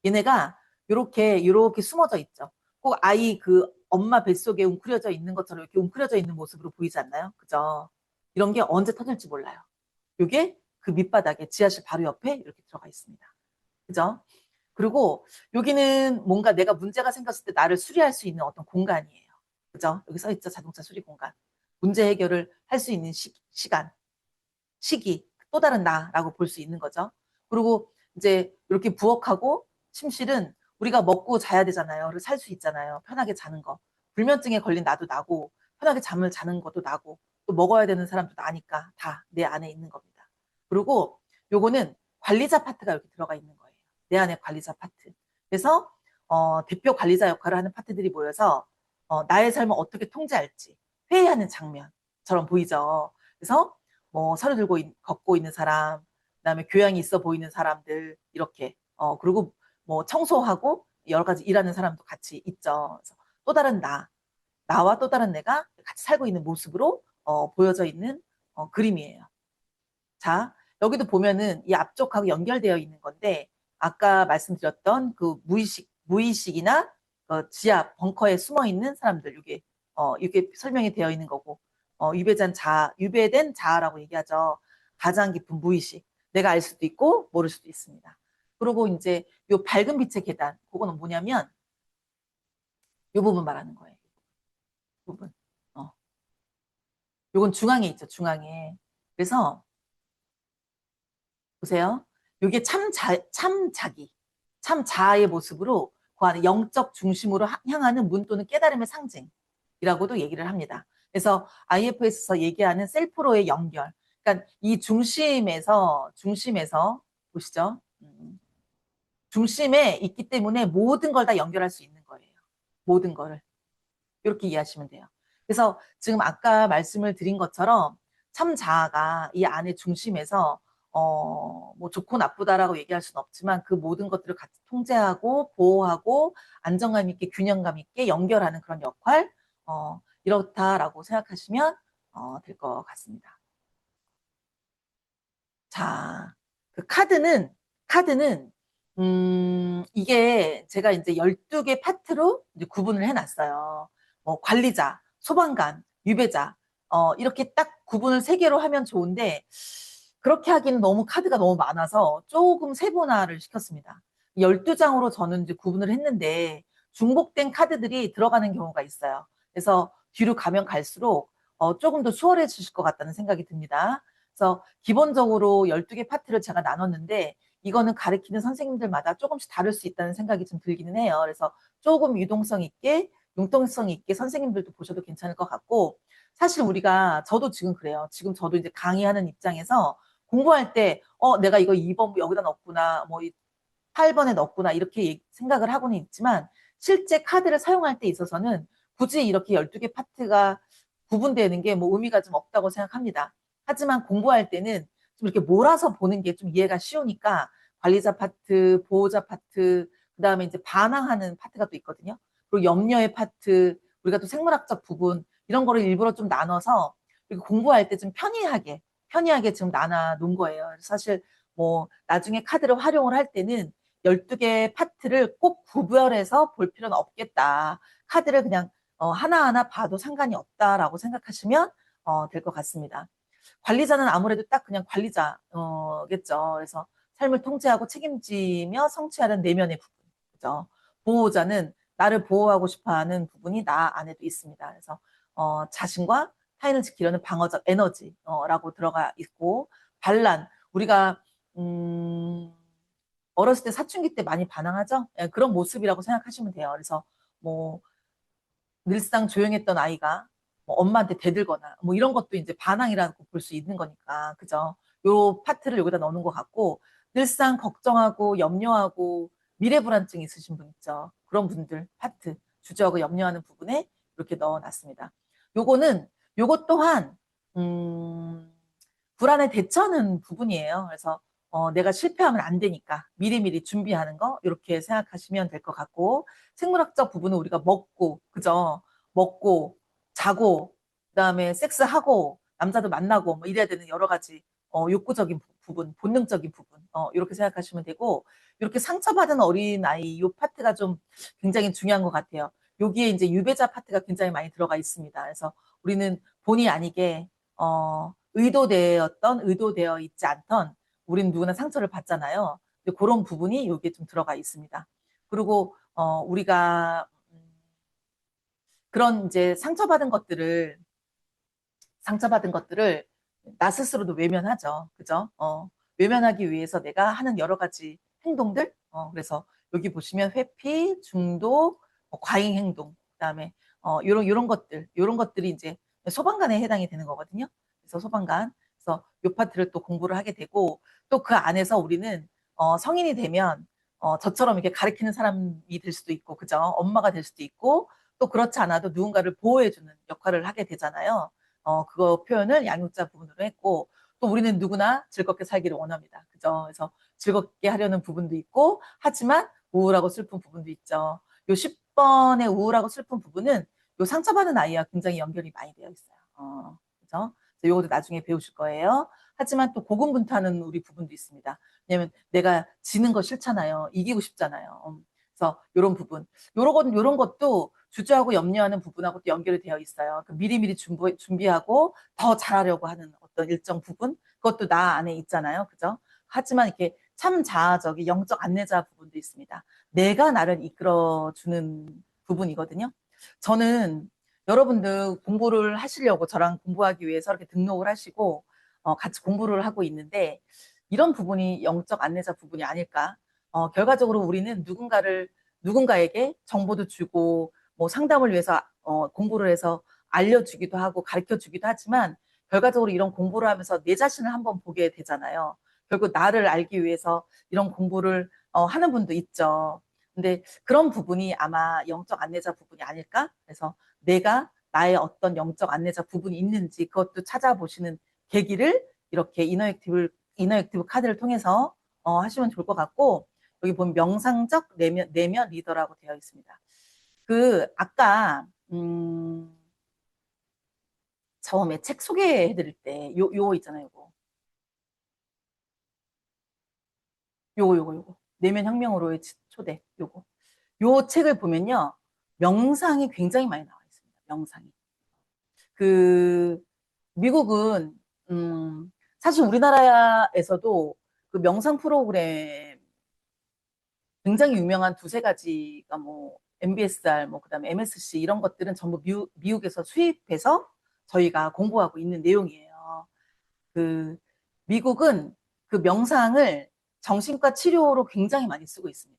얘네가 요렇게 숨어져 있죠. 꼭 아이 엄마 뱃속에 웅크려져 있는 것처럼 이렇게 웅크려져 있는 모습으로 보이지 않나요? 그죠? 이런 게 언제 터질지 몰라요. 요게 그 밑바닥에 지하실 바로 옆에 이렇게 들어가 있습니다. 그죠? 그리고 여기는 뭔가 내가 문제가 생겼을 때 나를 수리할 수 있는 어떤 공간이에요. 그죠? 여기 써 있죠. 자동차 수리 공간. 문제 해결을 할 수 있는 시간, 시기, 또 다른 나라고 볼 수 있는 거죠. 그리고 이제 이렇게 부엌하고 침실은 우리가 먹고 자야 되잖아요. 그리고 살 수 있잖아요. 편하게 자는 거. 불면증에 걸린 나도 나고, 편하게 잠을 자는 것도 나고, 또 먹어야 되는 사람도 나니까 다 내 안에 있는 겁니다. 그리고 요거는 관리자 파트가 이렇게 들어가 있는 거예요. 내 안에 관리자 파트. 그래서 대표 관리자 역할을 하는 파트들이 모여서 나의 삶을 어떻게 통제할지 회의하는 장면처럼 보이죠. 그래서 뭐 서류 들고 걷고 있는 사람, 그다음에 교양이 있어 보이는 사람들 이렇게 그리고 뭐 청소하고 여러 가지 일하는 사람도 같이 있죠. 그래서 또 다른 나와 또 다른 내가 같이 살고 있는 모습으로 보여져 있는 그림이에요. 자, 여기도 보면은 이 앞쪽하고 연결되어 있는 건데 아까 말씀드렸던 그 무의식이나 지하 벙커에 숨어 있는 사람들 이게 설명이 되어 있는 거고 유배된 자아라고 얘기하죠. 가장 깊은 무의식. 내가 알 수도 있고 모를 수도 있습니다. 그리고 이제 요 밝은 빛의 계단 그거는 뭐냐면 요 부분 말하는 거예요. 부분. 어. 요건 중앙에 있죠. 중앙에. 그래서 보세요. 이게 참 자기, 참 자아의 모습으로 그 안에 영적 중심으로 향하는 문 또는 깨달음의 상징이라고도 얘기를 합니다. 그래서 IFS에서 얘기하는 셀프로의 연결. 그러니까 이 중심에서 보시죠. 중심에 있기 때문에 모든 걸 다 연결할 수 있는 거예요. 모든 거를. 이렇게 이해하시면 돼요. 그래서 지금 아까 말씀을 드린 것처럼 참 자아가 이 안의 중심에서 뭐 좋고 나쁘다라고 얘기할 수는 없지만 그 모든 것들을 같이 통제하고 보호하고 안정감 있게 균형감 있게 연결하는 그런 역할 이렇다라고 생각하시면 될 것 같습니다. 자, 그 카드는 이게 제가 이제 12개 파트로 이제 구분을 해놨어요. 뭐 관리자, 소방관, 유배자, 이렇게 딱 구분을 3개로 하면 좋은데, 그렇게 하기는 너무 카드가 너무 많아서 조금 세분화를 시켰습니다. 12장으로 저는 이제 구분을 했는데, 중복된 카드들이 들어가는 경우가 있어요. 그래서 뒤로 가면 갈수록 조금 더 수월해지실 것 같다는 생각이 듭니다. 그래서 기본적으로 12개 파트를 제가 나눴는데, 이거는 가르치는 선생님들마다 조금씩 다를 수 있다는 생각이 좀 들기는 해요. 그래서 조금 유동성 있게, 융통성 있게 선생님들도 보셔도 괜찮을 것 같고, 사실 저도 지금 그래요. 지금 저도 이제 강의하는 입장에서 공부할 때, 내가 이거 2번 여기다 넣었구나, 뭐 8번에 넣었구나, 이렇게 생각을 하고는 있지만, 실제 카드를 사용할 때 있어서는 굳이 이렇게 12개 파트가 구분되는 게 뭐 의미가 좀 없다고 생각합니다. 하지만 공부할 때는 좀 이렇게 몰아서 보는 게 좀 이해가 쉬우니까 관리자 파트, 보호자 파트, 그 다음에 이제 반항하는 파트가 또 있거든요. 그리고 염려의 파트, 우리가 또 생물학적 부분, 이런 거를 일부러 좀 나눠서 공부할 때 좀 편리하게 지금 나눠 놓은 거예요. 사실 뭐 나중에 카드를 활용을 할 때는 12개 파트를 꼭 구별해서 볼 필요는 없겠다. 카드를 그냥 하나하나 봐도 상관이 없다라고 생각하시면 될 것 같습니다. 관리자는 아무래도 딱 그냥 관리자겠죠. 그래서 삶을 통제하고 책임지며 성취하는 내면의 부분. 그죠? 보호자는 나를 보호하고 싶어 하는 부분이 나 안에도 있습니다. 그래서 자신과 타인을 지키려는 방어적 에너지라고 들어가 있고, 반란. 우리가 어렸을 때 사춘기 때 많이 반항하죠? 예, 그런 모습이라고 생각하시면 돼요. 그래서 뭐 늘상 조용했던 아이가 뭐 엄마한테 대들거나 뭐 이런 것도 이제 반항이라고 볼 수 있는 거니까 그죠? 요 파트를 여기다 넣는 것 같고 늘상 걱정하고 염려하고 미래 불안증 있으신 분 있죠? 그런 분들 파트 주저하고 염려하는 부분에 이렇게 넣어놨습니다. 요거는 요것 또한 불안에 대처하는 부분이에요. 그래서 내가 실패하면 안 되니까 미리미리 준비하는 거 이렇게 생각하시면 될 것 같고 생물학적 부분은 우리가 먹고 그죠? 먹고 자고 그다음에 섹스하고 남자도 만나고 뭐 이래야 되는 여러 가지 욕구적인 부분, 본능적인 부분 이렇게 생각하시면 되고 이렇게 상처받은 어린아이 이 파트가 좀 굉장히 중요한 것 같아요. 여기에 이제 유배자 파트가 굉장히 많이 들어가 있습니다. 그래서 우리는 본의 아니게 의도되어 있지 않던 우리는 누구나 상처를 받잖아요. 그런 부분이 여기에 좀 들어가 있습니다. 그리고 우리가 그런 이제 상처받은 것들을 나 스스로도 외면하죠. 그죠? 외면하기 위해서 내가 하는 여러 가지 행동들, 그래서 여기 보시면 회피, 중독, 과잉 행동, 그다음에 요런 것들이 이제 소방관에 해당이 되는 거거든요. 그래서 소방관. 그래서 요 파트를 또 공부를 하게 되고 또 그 안에서 우리는 성인이 되면 저처럼 이렇게 가르치는 사람이 될 수도 있고, 그죠? 엄마가 될 수도 있고, 또 그렇지 않아도 누군가를 보호해주는 역할을 하게 되잖아요. 그거 표현을 양육자 부분으로 했고, 또 우리는 누구나 즐겁게 살기를 원합니다. 그죠? 그래서 즐겁게 하려는 부분도 있고, 하지만 우울하고 슬픈 부분도 있죠. 요 10번의 우울하고 슬픈 부분은 요 상처받은 아이와 굉장히 연결이 많이 되어 있어요. 그죠? 그래서 요것도 나중에 배우실 거예요. 하지만 또 고군분투하는 우리 부분도 있습니다. 왜냐면 내가 지는 거 싫잖아요. 이기고 싶잖아요. 그래서 요런 부분, 요런 것도 주저하고 염려하는 부분하고 또 연결이 되어 있어요. 그 미리미리 준비하고 더 잘하려고 하는 어떤 일정 부분, 그것도 나 안에 있잖아요. 그죠? 하지만 이렇게 참 자아적인 영적 안내자 부분도 있습니다. 내가 나를 이끌어주는 부분이거든요. 저는 여러분들 공부를 하시려고 저랑 공부하기 위해서 이렇게 등록을 하시고 같이 공부를 하고 있는데 이런 부분이 영적 안내자 부분이 아닐까. 결과적으로 우리는 누군가에게 정보도 주고 뭐 상담을 위해서 공부를 해서 알려주기도 하고 가르쳐 주기도 하지만 결과적으로 이런 공부를 하면서 내 자신을 한번 보게 되잖아요. 결국 나를 알기 위해서 이런 공부를 하는 분도 있죠. 근데 그런 부분이 아마 영적 안내자 부분이 아닐까? 그래서 내가 나의 어떤 영적 안내자 부분이 있는지 그것도 찾아보시는 계기를 이렇게 이너액티브 카드를 통해서 하시면 좋을 것 같고, 여기 보면 명상적 내면 리더라고 되어 있습니다. 아까 처음에 책 소개해 드릴 때 요거 있잖아요. 요거 내면 혁명으로의 초대. 요 책을 보면요, 명상이 굉장히 많이 나와 있습니다. 명상이. 그 미국은 사실 우리나라에서도 그 명상 프로그램 굉장히 유명한 두세 가지가 뭐 MBSR, 뭐 그다음에 MSC 이런 것들은 전부 미국에서 수입해서 저희가 공부하고 있는 내용이에요. 그 미국은 그 명상을 정신과 치료로 굉장히 많이 쓰고 있습니다.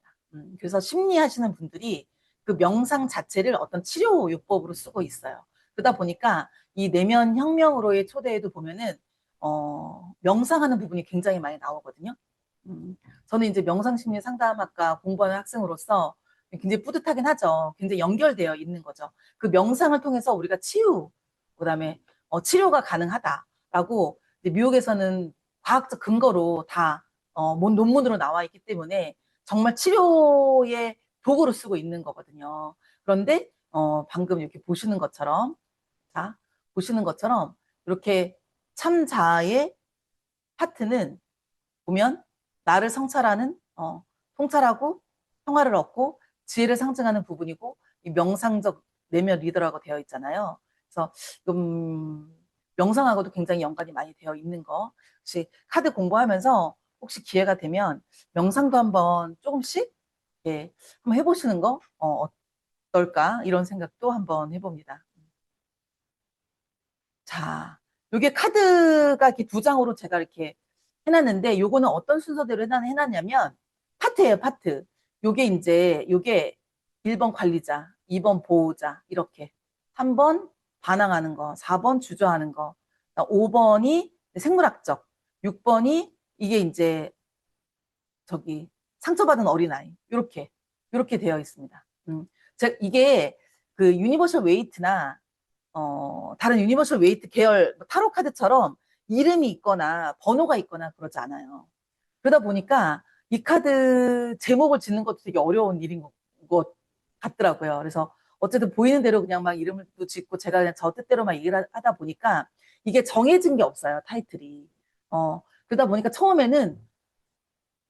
그래서 심리하시는 분들이 그 명상 자체를 어떤 치료 요법으로 쓰고 있어요. 그러다 보니까 이 내면 혁명으로의 초대에도 보면은 명상하는 부분이 굉장히 많이 나오거든요. 음, 저는 이제 명상심리 상담학과 공부하는 학생으로서 굉장히 뿌듯하긴 하죠. 굉장히 연결되어 있는 거죠. 그 명상을 통해서 우리가 그다음에 치료가 가능하다라고 이제 미국에서는 과학적 근거로 다 논문으로 나와 있기 때문에 정말 치료의 도구로 쓰고 있는 거거든요. 그런데 방금 이렇게 보시는 것처럼, 자, 보시는 것처럼 이렇게 참자의 파트는 보면 나를 성찰하는 통찰하고 평화를 얻고 지혜를 상징하는 부분이고, 이 명상적 내면 리더라고 되어 있잖아요. 그래서 명상하고도 굉장히 연관이 많이 되어 있는 거, 혹시 카드 공부하면서 혹시 기회가 되면 명상도 한번 조금씩 예, 한번 해보시는 거 어떨까 이런 생각도 한번 해봅니다. 자, 요게 카드가 이렇게 두 장으로 제가 이렇게 해놨는데, 요거는 어떤 순서대로 해놨냐면, 파트예요, 파트. 요게 1번 관리자, 2번 보호자, 이렇게. 3번 반항하는 거, 4번 주저하는 거, 5번이 생물학적, 6번이 이게 이제 상처받은 어린아이. 요렇게 되어 있습니다. 이게 그 유니버셜 웨이트나 다른 유니버셜 웨이트 계열 뭐 타로 카드처럼 이름이 있거나 번호가 있거나 그러지 않아요. 그러다 보니까 이 카드 제목을 짓는 것도 되게 어려운 일인 것 같더라고요. 그래서 어쨌든 보이는 대로 그냥 막 이름을 또 짓고 제가 그냥 저 뜻대로만 얘기를 하다 보니까 이게 정해진 게 없어요, 타이틀이. 그러다 보니까 처음에는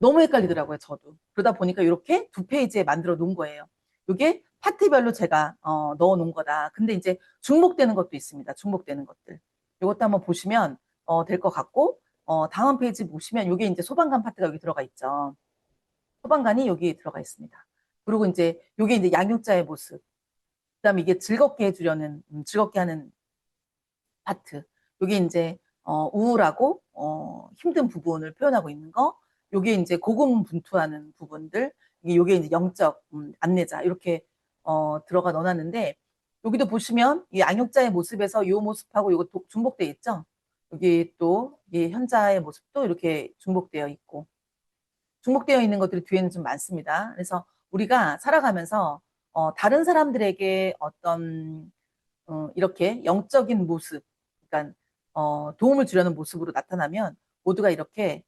너무 헷갈리더라고요, 저도. 그러다 보니까 이렇게 두 페이지에 만들어 놓은 거예요. 이게 파트별로 제가 넣어 놓은 거다. 근데 이제 중복되는 것도 있습니다. 중복되는 것들. 이것도 한번 보시면 될 것 같고, 다음 페이지 보시면 이게 이제 소방관 파트가 여기 들어가 있죠. 소방관이 여기 들어가 있습니다. 그리고 이제 이게 이제 양육자의 모습. 그다음에 이게 즐겁게 해주려는 즐겁게 하는 파트. 이게 이제 우울하고 힘든 부분을 표현하고 있는 거. 요게 이제 고군분투하는 부분들. 요게 이제 영적 안내자 이렇게 들어가 넣어놨는데 여기도 보시면 이 양육자의 모습에서 이 모습하고 이거 중복되어 있죠. 여기 또 이 현자의 모습도 이렇게 중복되어 있고 중복되어 있는 것들이 뒤에는 좀 많습니다. 그래서 우리가 살아가면서 다른 사람들에게 어떤 이렇게 영적인 모습, 그러니까 도움을 주려는 모습으로 나타나면 모두가 이렇게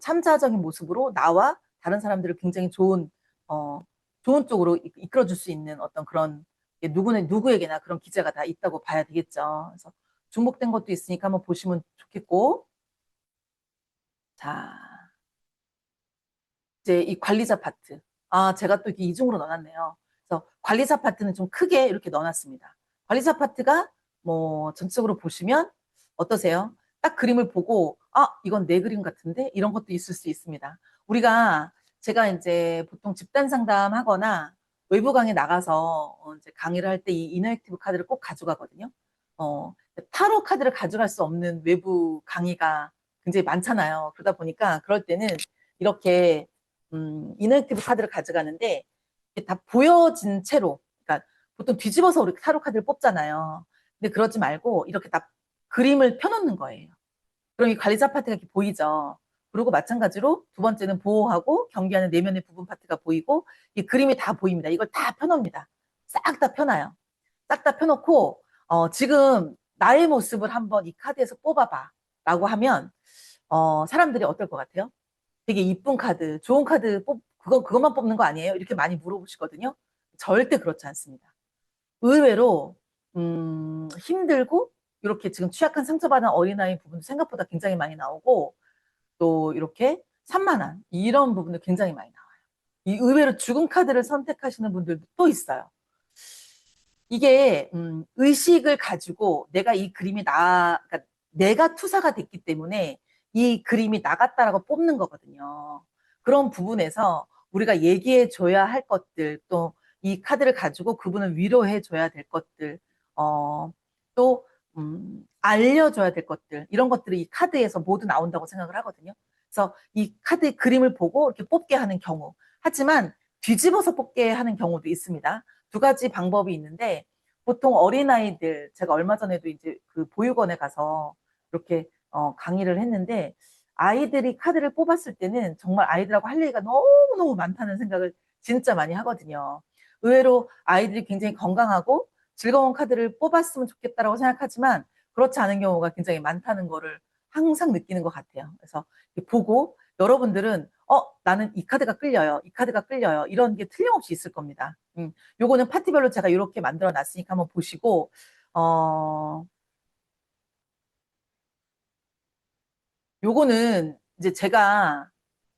참자적인 모습으로 나와 다른 사람들을 굉장히 어, 좋은 쪽으로 이끌어줄 수 있는 어떤 그런 누구에게나 그런 기제가 다 있다고 봐야 되겠죠. 그래서 중복된 것도 있으니까 한번 보시면 좋겠고, 자. 이제 이 관리자 파트. 아, 제가 또 이렇게 이중으로 넣어놨네요. 그래서 관리자 파트는 좀 크게 이렇게 넣어놨습니다. 관리자 파트가 뭐 전적으로 보시면 어떠세요? 딱 그림을 보고, 아, 이건 내 그림 같은데? 이런 것도 있을 수 있습니다. 제가 이제 보통 집단 상담 하거나 외부 강의 나가서 이제 강의를 할 때 이 이너액티브 카드를 꼭 가져가거든요. 어, 타로 카드를 가져갈 수 없는 외부 강의가 굉장히 많잖아요. 그러다 보니까 그럴 때는 이렇게 이너액티브 카드를 가져가는데 이게 다 보여진 채로, 그러니까 보통 뒤집어서 우리 타로 카드를 뽑잖아요. 근데 그러지 말고 이렇게 다 그림을 펴놓는 거예요. 그럼 이 관리자 파트가 이렇게 보이죠. 그리고 마찬가지로 두 번째는 보호하고 경계하는 내면의 부분 파트가 보이고 이 그림이 다 보입니다. 이걸 다 펴놓습니다. 싹 다 펴놔요. 싹 다 펴놓고 지금 나의 모습을 한번 이 카드에서 뽑아봐 라고 하면 사람들이 어떨 것 같아요? 되게 이쁜 카드, 좋은 카드 그것만 뽑는 거 아니에요? 이렇게 많이 물어보시거든요. 절대 그렇지 않습니다. 의외로, 힘들고, 이렇게 지금 취약한 상처받은 어린아이 부분도 생각보다 굉장히 많이 나오고, 또 이렇게 산만한, 이런 부분도 굉장히 많이 나와요. 이 의외로 죽은 카드를 선택하시는 분들도 또 있어요. 이게, 의식을 가지고 내가 이 그림이 그러니까 내가 투사가 됐기 때문에 이 그림이 나갔다라고 뽑는 거거든요. 그런 부분에서 우리가 얘기해 줘야 할 것들, 또 이 카드를 가지고 그분을 위로해 줘야 될 것들, 또, 알려줘야 될 것들, 이런 것들이 이 카드에서 모두 나온다고 생각을 하거든요. 그래서 이 카드의 그림을 보고 이렇게 뽑게 하는 경우. 하지만 뒤집어서 뽑게 하는 경우도 있습니다. 두 가지 방법이 있는데, 보통 어린아이들, 제가 얼마 전에도 이제 그 보육원에 가서 이렇게 강의를 했는데, 아이들이 카드를 뽑았을 때는 정말 아이들하고 할 얘기가 너무너무 많다는 생각을 진짜 많이 하거든요. 의외로 아이들이 굉장히 건강하고 즐거운 카드를 뽑았으면 좋겠다라고 생각하지만 그렇지 않은 경우가 굉장히 많다는 거를 항상 느끼는 것 같아요. 그래서 보고 여러분들은 나는 이 카드가 끌려요. 이 카드가 끌려요. 이런 게 틀림없이 있을 겁니다. 요거는 파티별로 제가 이렇게 만들어 놨으니까 한번 보시고 어 요거는 이제 제가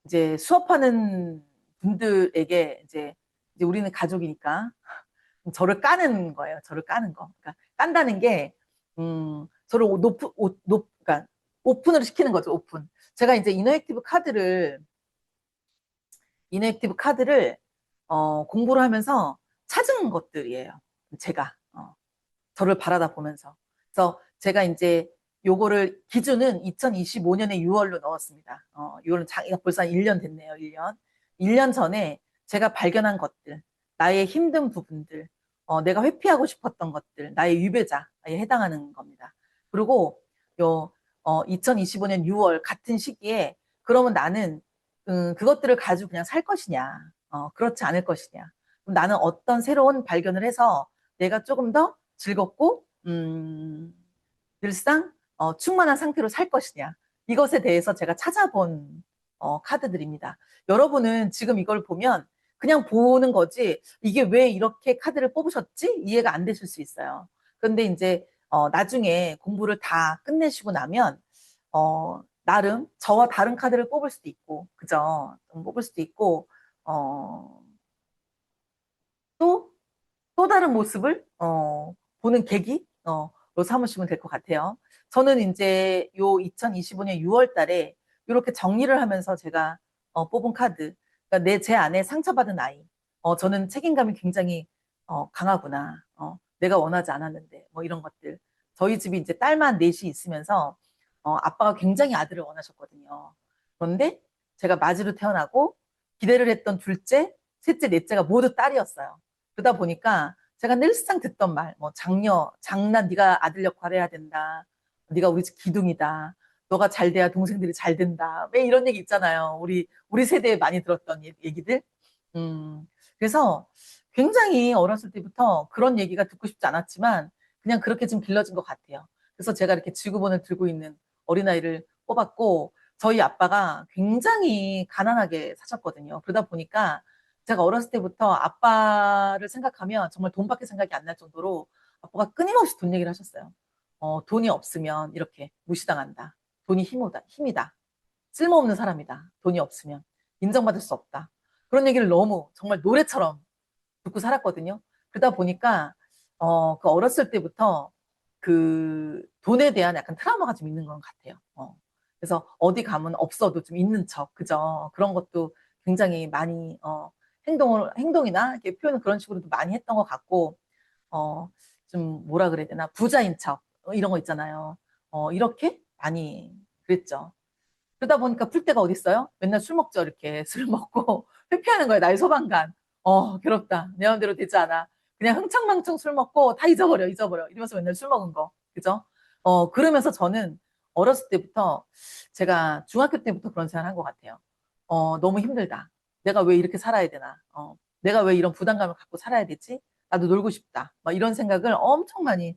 이제 수업하는 분들에게 이제 우리는 가족이니까 저를 까는 거예요. 저를 까는 거. 그러니까 깐다는 게 저를 그러니까 오픈을 시키는 거죠. 오픈. 제가 이제 이너액티브 카드를 공부를 하면서 찾은 것들이에요. 제가 저를 바라다 보면서. 그래서 제가 이제 요거를 기준은 2025년의 6월로 넣었습니다. 6월은 벌써 한 1년 됐네요. 1년. 1년 전에 제가 발견한 것들, 나의 힘든 부분들, 내가 회피하고 싶었던 것들, 나의 유배자에 해당하는 겁니다. 그리고 2025년 6월 같은 시기에 그러면 나는 그것들을 가지고 그냥 살 것이냐, 그렇지 않을 것이냐. 그럼 나는 어떤 새로운 발견을 해서 내가 조금 더 즐겁고 늘상 충만한 상태로 살 것이냐. 이것에 대해서 제가 찾아본 카드들입니다. 여러분은 지금 이걸 보면 그냥 보는 거지 이게 왜 이렇게 카드를 뽑으셨지? 이해가 안 되실 수 있어요. 그런데 이제 나중에 공부를 다 끝내시고 나면 나름 저와 다른 카드를 뽑을 수도 있고 그죠? 뽑을 수도 있고 어, 또 또 다른 모습을 보는 계기로 삼으시면 될 것 같아요. 저는 이제 요 2025년 6월 달에 이렇게 정리를 하면서 제가 뽑은 카드, 그러니까 제 안에 상처받은 아이, 저는 책임감이 굉장히 강하구나. 내가 원하지 않았는데 뭐 이런 것들. 저희 집이 이제 딸만 넷이 있으면서 아빠가 굉장히 아들을 원하셨거든요. 그런데 제가 맞이로 태어나고 기대를 했던 둘째, 셋째, 넷째가 모두 딸이었어요. 그러다 보니까 제가 늘상 듣던 말, 뭐 장녀, 장난 네가 아들 역할 해야 된다. 네가 우리 집 기둥이다. 너가 잘 돼야 동생들이 잘 된다. 왜 이런 얘기 있잖아요. 우리 세대에 많이 들었던 얘기들. 그래서 굉장히 어렸을 때부터 그런 얘기가 듣고 싶지 않았지만 그냥 그렇게 좀 길러진 것 같아요. 그래서 제가 이렇게 지구본을 들고 있는 어린아이를 뽑았고 저희 아빠가 굉장히 가난하게 사셨거든요. 그러다 보니까 제가 어렸을 때부터 아빠를 생각하면 정말 돈밖에 생각이 안 날 정도로 아빠가 끊임없이 돈 얘기를 하셨어요. 돈이 없으면 이렇게 무시당한다. 돈이 힘이다. 쓸모없는 사람이다. 돈이 없으면 인정받을 수 없다. 그런 얘기를 너무 정말 노래처럼 듣고 살았거든요. 그러다 보니까 그 어렸을 때부터 그 돈에 대한 약간 트라우마가 좀 있는 것 같아요. 그래서 어디 가면 없어도 좀 있는 척, 그죠? 그런 것도 굉장히 많이 행동이나 이렇게 표현을 그런 식으로도 많이 했던 것 같고, 어, 좀 뭐라 그래야 되나 부자인 척 이런 거 있잖아요. 이렇게 많이 그랬죠. 그러다 보니까 풀 데가 어디 있어요? 맨날 술 먹죠, 이렇게. 술 먹고 회피하는 거예요, 나의 소방관. 괴롭다. 내 마음대로 되지 않아. 그냥 흥청망청 술 먹고 다 잊어버려. 이러면서 맨날 술 먹은 거. 그죠? 그러면서 저는 어렸을 때부터 제가 중학교 때부터 그런 생각을 한 것 같아요. 너무 힘들다. 내가 왜 이렇게 살아야 되나? 내가 왜 이런 부담감을 갖고 살아야 되지? 나도 놀고 싶다. 막 이런 생각을 엄청 많이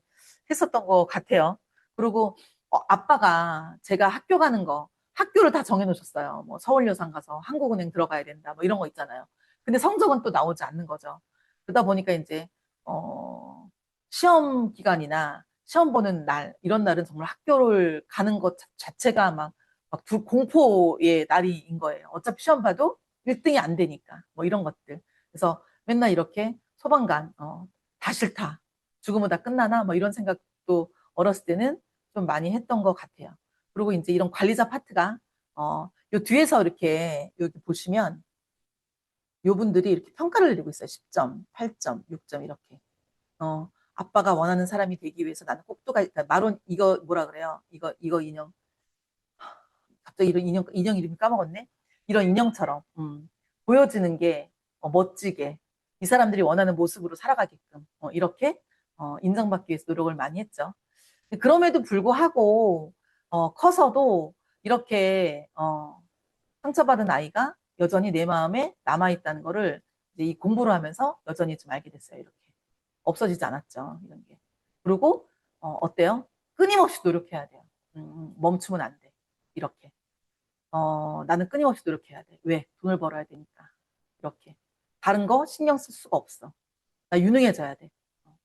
했었던 것 같아요. 그리고 아빠가 제가 학교 가는 거 학교를 다 정해놓으셨어요. 뭐 서울여상 가서 한국은행 들어가야 된다. 뭐 이런 거 있잖아요. 근데 성적은 또 나오지 않는 거죠. 그러다 보니까 이제 시험 기간이나 시험 보는 날 이런 날은 정말 학교를 가는 것 자체가 막 공포의 날인 거예요. 어차피 시험 봐도 1등이 안 되니까 뭐 이런 것들. 그래서 맨날 이렇게 소방관 다 싫다. 죽으면 다 끝나나 뭐 이런 생각도 어렸을 때는 좀 많이 했던 것 같아요. 그리고 이제 이런 관리자 파트가 요 뒤에서 이렇게 여기 보시면 요 분들이 이렇게 평가를 내리고 있어요. 10점, 8점, 6점 이렇게. 아빠가 원하는 사람이 되기 위해서 나는 꼭두가 그러니까 마론 이거 뭐라 그래요? 이거 인형. 갑자기 이런 인형 이름이 까먹었네. 이런 인형처럼 보여지는 게 멋지게 이 사람들이 원하는 모습으로 살아가게끔 이렇게 인정받기 위해서 노력을 많이 했죠. 그럼에도 불구하고 커서도 이렇게 상처받은 아이가 여전히 내 마음에 남아있다는 거를 이제 이 공부를 하면서 여전히 좀 알게 됐어요. 이렇게 없어지지 않았죠. 이런 게. 그리고 어때요? 끊임없이 노력해야 돼요. 멈추면 안 돼. 이렇게. 나는 끊임없이 노력해야 돼. 왜? 돈을 벌어야 되니까. 이렇게. 다른 거 신경 쓸 수가 없어. 나 유능해져야 돼.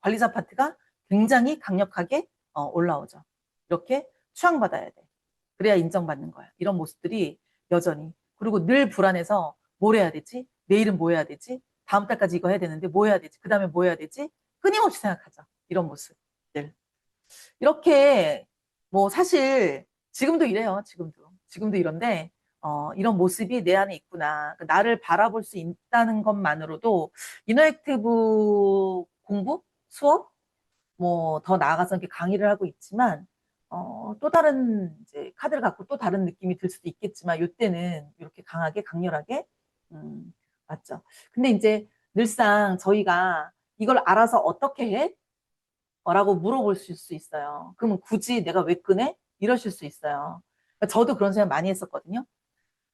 관리자 파트가 굉장히 강력하게 올라오죠. 이렇게 추앙받아야 돼. 그래야 인정받는 거야. 이런 모습들이 여전히. 그리고 늘 불안해서 뭘 해야 되지? 내일은 뭐 해야 되지? 다음 달까지 이거 해야 되는데 뭐 해야 되지? 그 다음에 뭐 해야 되지? 끊임없이 생각하죠. 이런 모습들. 이렇게 뭐 사실 지금도 이래요. 지금도 이런데 이런 모습이 내 안에 있구나. 나를 바라볼 수 있다는 것만으로도 이너액티브 공부, 수업, 뭐 더 나아가서 이렇게 강의를 하고 있지만 또 다른 이제 카드를 갖고 또 다른 느낌이 들 수도 있겠지만 이때는 이렇게 강하게 강렬하게 맞죠. 근데 이제 늘상 저희가 이걸 알아서 어떻게 해? 라고 물어볼 수 있어요. 그러면 굳이 내가 왜 끄네? 이러실 수 있어요. 그러니까 저도 그런 생각 많이 했었거든요.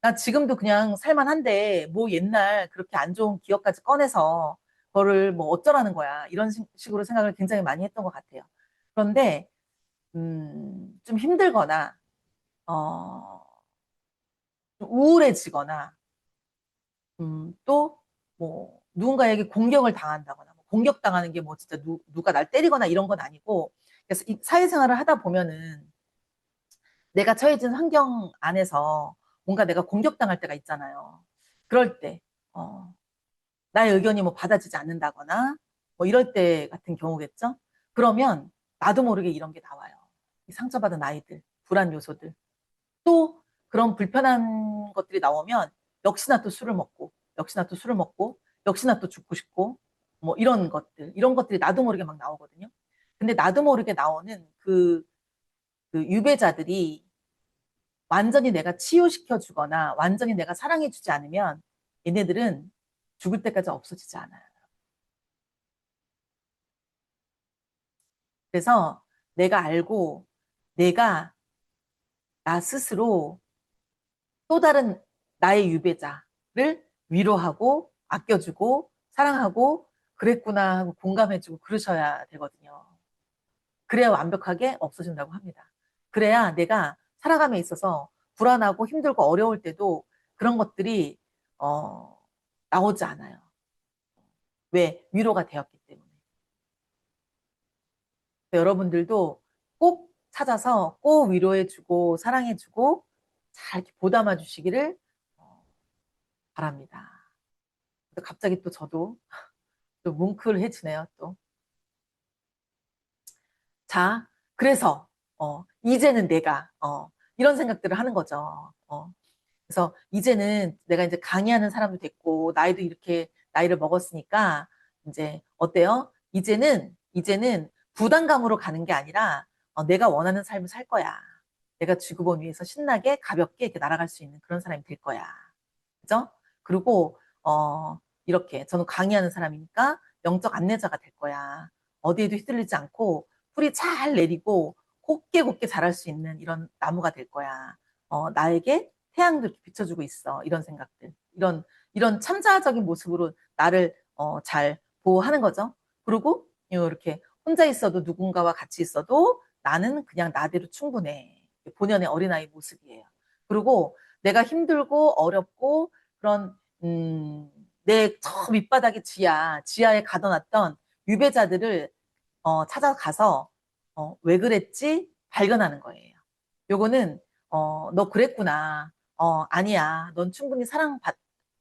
나 지금도 그냥 살만한데 뭐 옛날 그렇게 안 좋은 기억까지 꺼내서 그거를 뭐 어쩌라는 거야. 이런 식으로 생각을 굉장히 많이 했던 것 같아요. 그런데 좀 힘들거나 좀 우울해지거나 또 뭐 누군가에게 공격을 당한다거나 뭐 공격당하는 게 뭐 진짜 누가 날 때리거나 이런 건 아니고 그래서 이 사회생활을 하다 보면은 내가 처해진 환경 안에서 뭔가 내가 공격당할 때가 있잖아요. 그럴 때, 나의 의견이 뭐 받아지지 않는다거나, 뭐 이럴 때 같은 경우겠죠? 그러면 나도 모르게 이런 게 나와요. 이 상처받은 아이들, 불안 요소들. 또 그런 불편한 것들이 나오면 역시나 또 술을 먹고, 역시나 또 술을 먹고, 역시나 또 죽고 싶고, 뭐 이런 것들이 나도 모르게 막 나오거든요. 근데 나도 모르게 나오는 그 유배자들이 완전히 내가 치유시켜 주거나 완전히 내가 사랑해 주지 않으면 얘네들은 죽을 때까지 없어지지 않아요. 그래서 내가 알고 내가 나 스스로 또 다른 나의 유배자를 위로하고 아껴주고 사랑하고 그랬구나 하고 공감해주고 그러셔야 되거든요. 그래야 완벽하게 없어진다고 합니다. 그래야 내가 살아감에 있어서 불안하고 힘들고 어려울 때도 그런 것들이 나오지 않아요. 왜? 위로가 되었기 때문에. 여러분들도 꼭 찾아서 꼭 위로해주고 사랑해주고 잘 이렇게 보담아 주시기를 바랍니다. 갑자기 또 저도 또 뭉클해지네요, 또. 자, 그래서, 이제는 내가, 이런 생각들을 하는 거죠. 그래서 이제는 내가 이제 강의하는 사람도 됐고, 나이도 이렇게 나이를 먹었으니까, 이제 어때요? 이제는 부담감으로 가는 게 아니라, 내가 원하는 삶을 살 거야. 내가 지구본 위에서 신나게 가볍게 이렇게 날아갈 수 있는 그런 사람이 될 거야. 그죠? 그리고, 이렇게 저는 강의하는 사람이니까 영적 안내자가 될 거야. 어디에도 휘둘리지 않고 뿌리 잘 내리고 곱게 곱게 자랄 수 있는 이런 나무가 될 거야. 나에게 태양도 이렇게 비춰주고 있어. 이런 생각들. 이런 참자적인 모습으로 나를 잘 보호하는 거죠. 그리고 이렇게 혼자 있어도 누군가와 같이 있어도 나는 그냥 나대로 충분해. 본연의 어린아이 모습이에요. 그리고 내가 힘들고 어렵고 그런 내 저 밑바닥의 지하에 가둬놨던 유배자들을 찾아가서 왜 그랬지 발견하는 거예요. 요거는 너 그랬구나. 아니야. 넌 충분히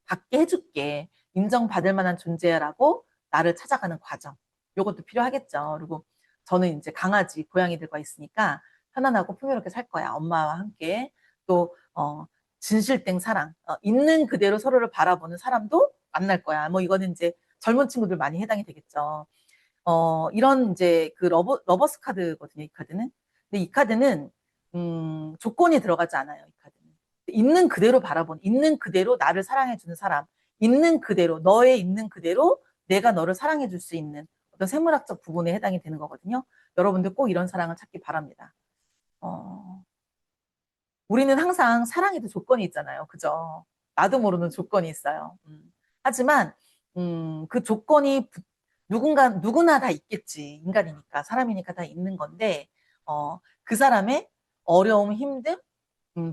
받게 해줄게. 인정받을 만한 존재라고 나를 찾아가는 과정. 요것도 필요하겠죠. 그리고 저는 이제 강아지, 고양이들과 있으니까 편안하고 풍요롭게 살 거야. 엄마와 함께. 또 진실된 사랑, 있는 그대로 서로를 바라보는 사람도 만날 거야. 뭐 이거는 이제 젊은 친구들 많이 해당이 되겠죠. 이런 이제 그 러버스 카드거든요, 이 카드는. 근데 이 카드는, 조건이 들어가지 않아요, 이 카드는. 있는 그대로 나를 사랑해주는 사람, 있는 그대로, 너의 있는 그대로 내가 너를 사랑해줄 수 있는 어떤 생물학적 부분에 해당이 되는 거거든요. 여러분들 꼭 이런 사랑을 찾기 바랍니다. 어, 우리는 항상 사랑에도 조건이 있잖아요. 그죠? 나도 모르는 조건이 있어요. 하지만, 그 조건이 누구나 다 있겠지. 인간이니까, 사람이니까 다 있는 건데, 그 사람의 어려움, 힘듦,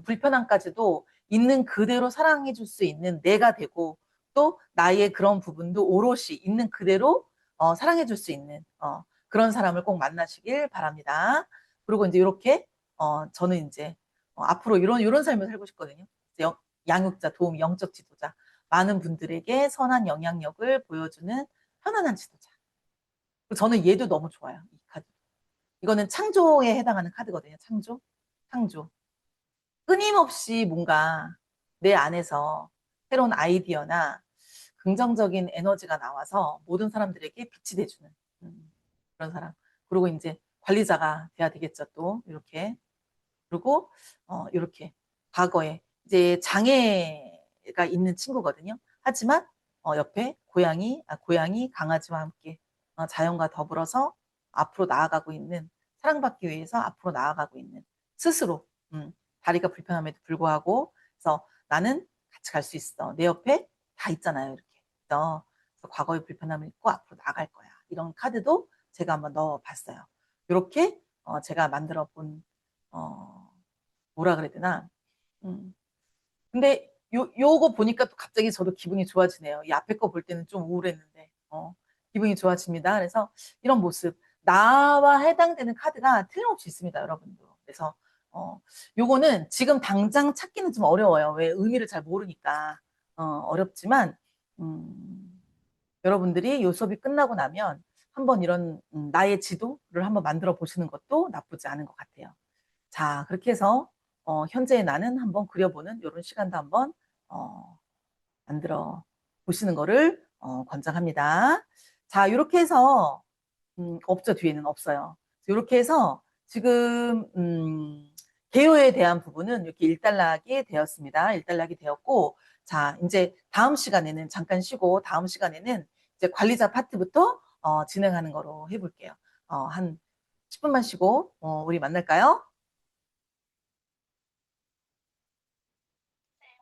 불편함까지도 있는 그대로 사랑해 줄 수 있는 내가 되고, 또 나의 그런 부분도 오롯이 있는 그대로 사랑해 줄 수 있는 그런 사람을 꼭 만나시길 바랍니다. 그리고 이제 이렇게 저는 이제 앞으로 이런 삶을 살고 싶거든요. 양육자, 도움, 영적 지도자. 많은 분들에게 선한 영향력을 보여주는 편안한 지도자. 저는 얘도 너무 좋아요. 이 카드. 이거는 창조에 해당하는 카드거든요. 창조. 끊임없이 뭔가 내 안에서 새로운 아이디어나 긍정적인 에너지가 나와서 모든 사람들에게 빛이 돼주는 그런 사람. 그리고 이제 관리자가 돼야 되겠죠. 또 이렇게. 그리고 이렇게 과거에 이제 장애가 있는 친구거든요. 하지만 옆에 고양이, 강아지와 함께 자연과 더불어서 앞으로 나아가고 있는 사랑받기 위해서 앞으로 나아가고 있는 스스로 다리가 불편함에도 불구하고 그래서 나는 같이 갈 수 있어. 내 옆에 다 있잖아요. 이렇게. 그래서 과거의 불편함을 잊고 앞으로 나아갈 거야. 이런 카드도 제가 한번 넣어봤어요. 이렇게 제가 만들어 본 뭐라 그래야 되나. 음. 근데 요거 보니까 또 갑자기 저도 기분이 좋아지네요. 이 앞에 거 볼 때는 좀 우울했는데, 기분이 좋아집니다. 그래서 이런 모습, 나와 해당되는 카드가 틀림없이 있습니다, 여러분도. 그래서, 요거는 지금 당장 찾기는 좀 어려워요. 왜 의미를 잘 모르니까. 어렵지만, 여러분들이 요 수업이 끝나고 나면 한번 이런 나의 지도를 한번 만들어 보시는 것도 나쁘지 않은 것 같아요. 자, 그렇게 해서 현재의 나는 한번 그려보는 이런 시간도 한번 어, 만들어 보시는 거를 권장합니다. 자, 이렇게 해서 없죠. 뒤에는 없어요. 이렇게 해서 지금 개요에 대한 부분은 이렇게 일단락이 되었습니다. 일단락이 되었고 자, 이제 다음 시간에는 잠깐 쉬고 다음 시간에는 이제 관리자 파트부터 진행하는 거로 해볼게요. 한 10분만 쉬고 우리 만날까요?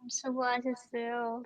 수고하셨어요.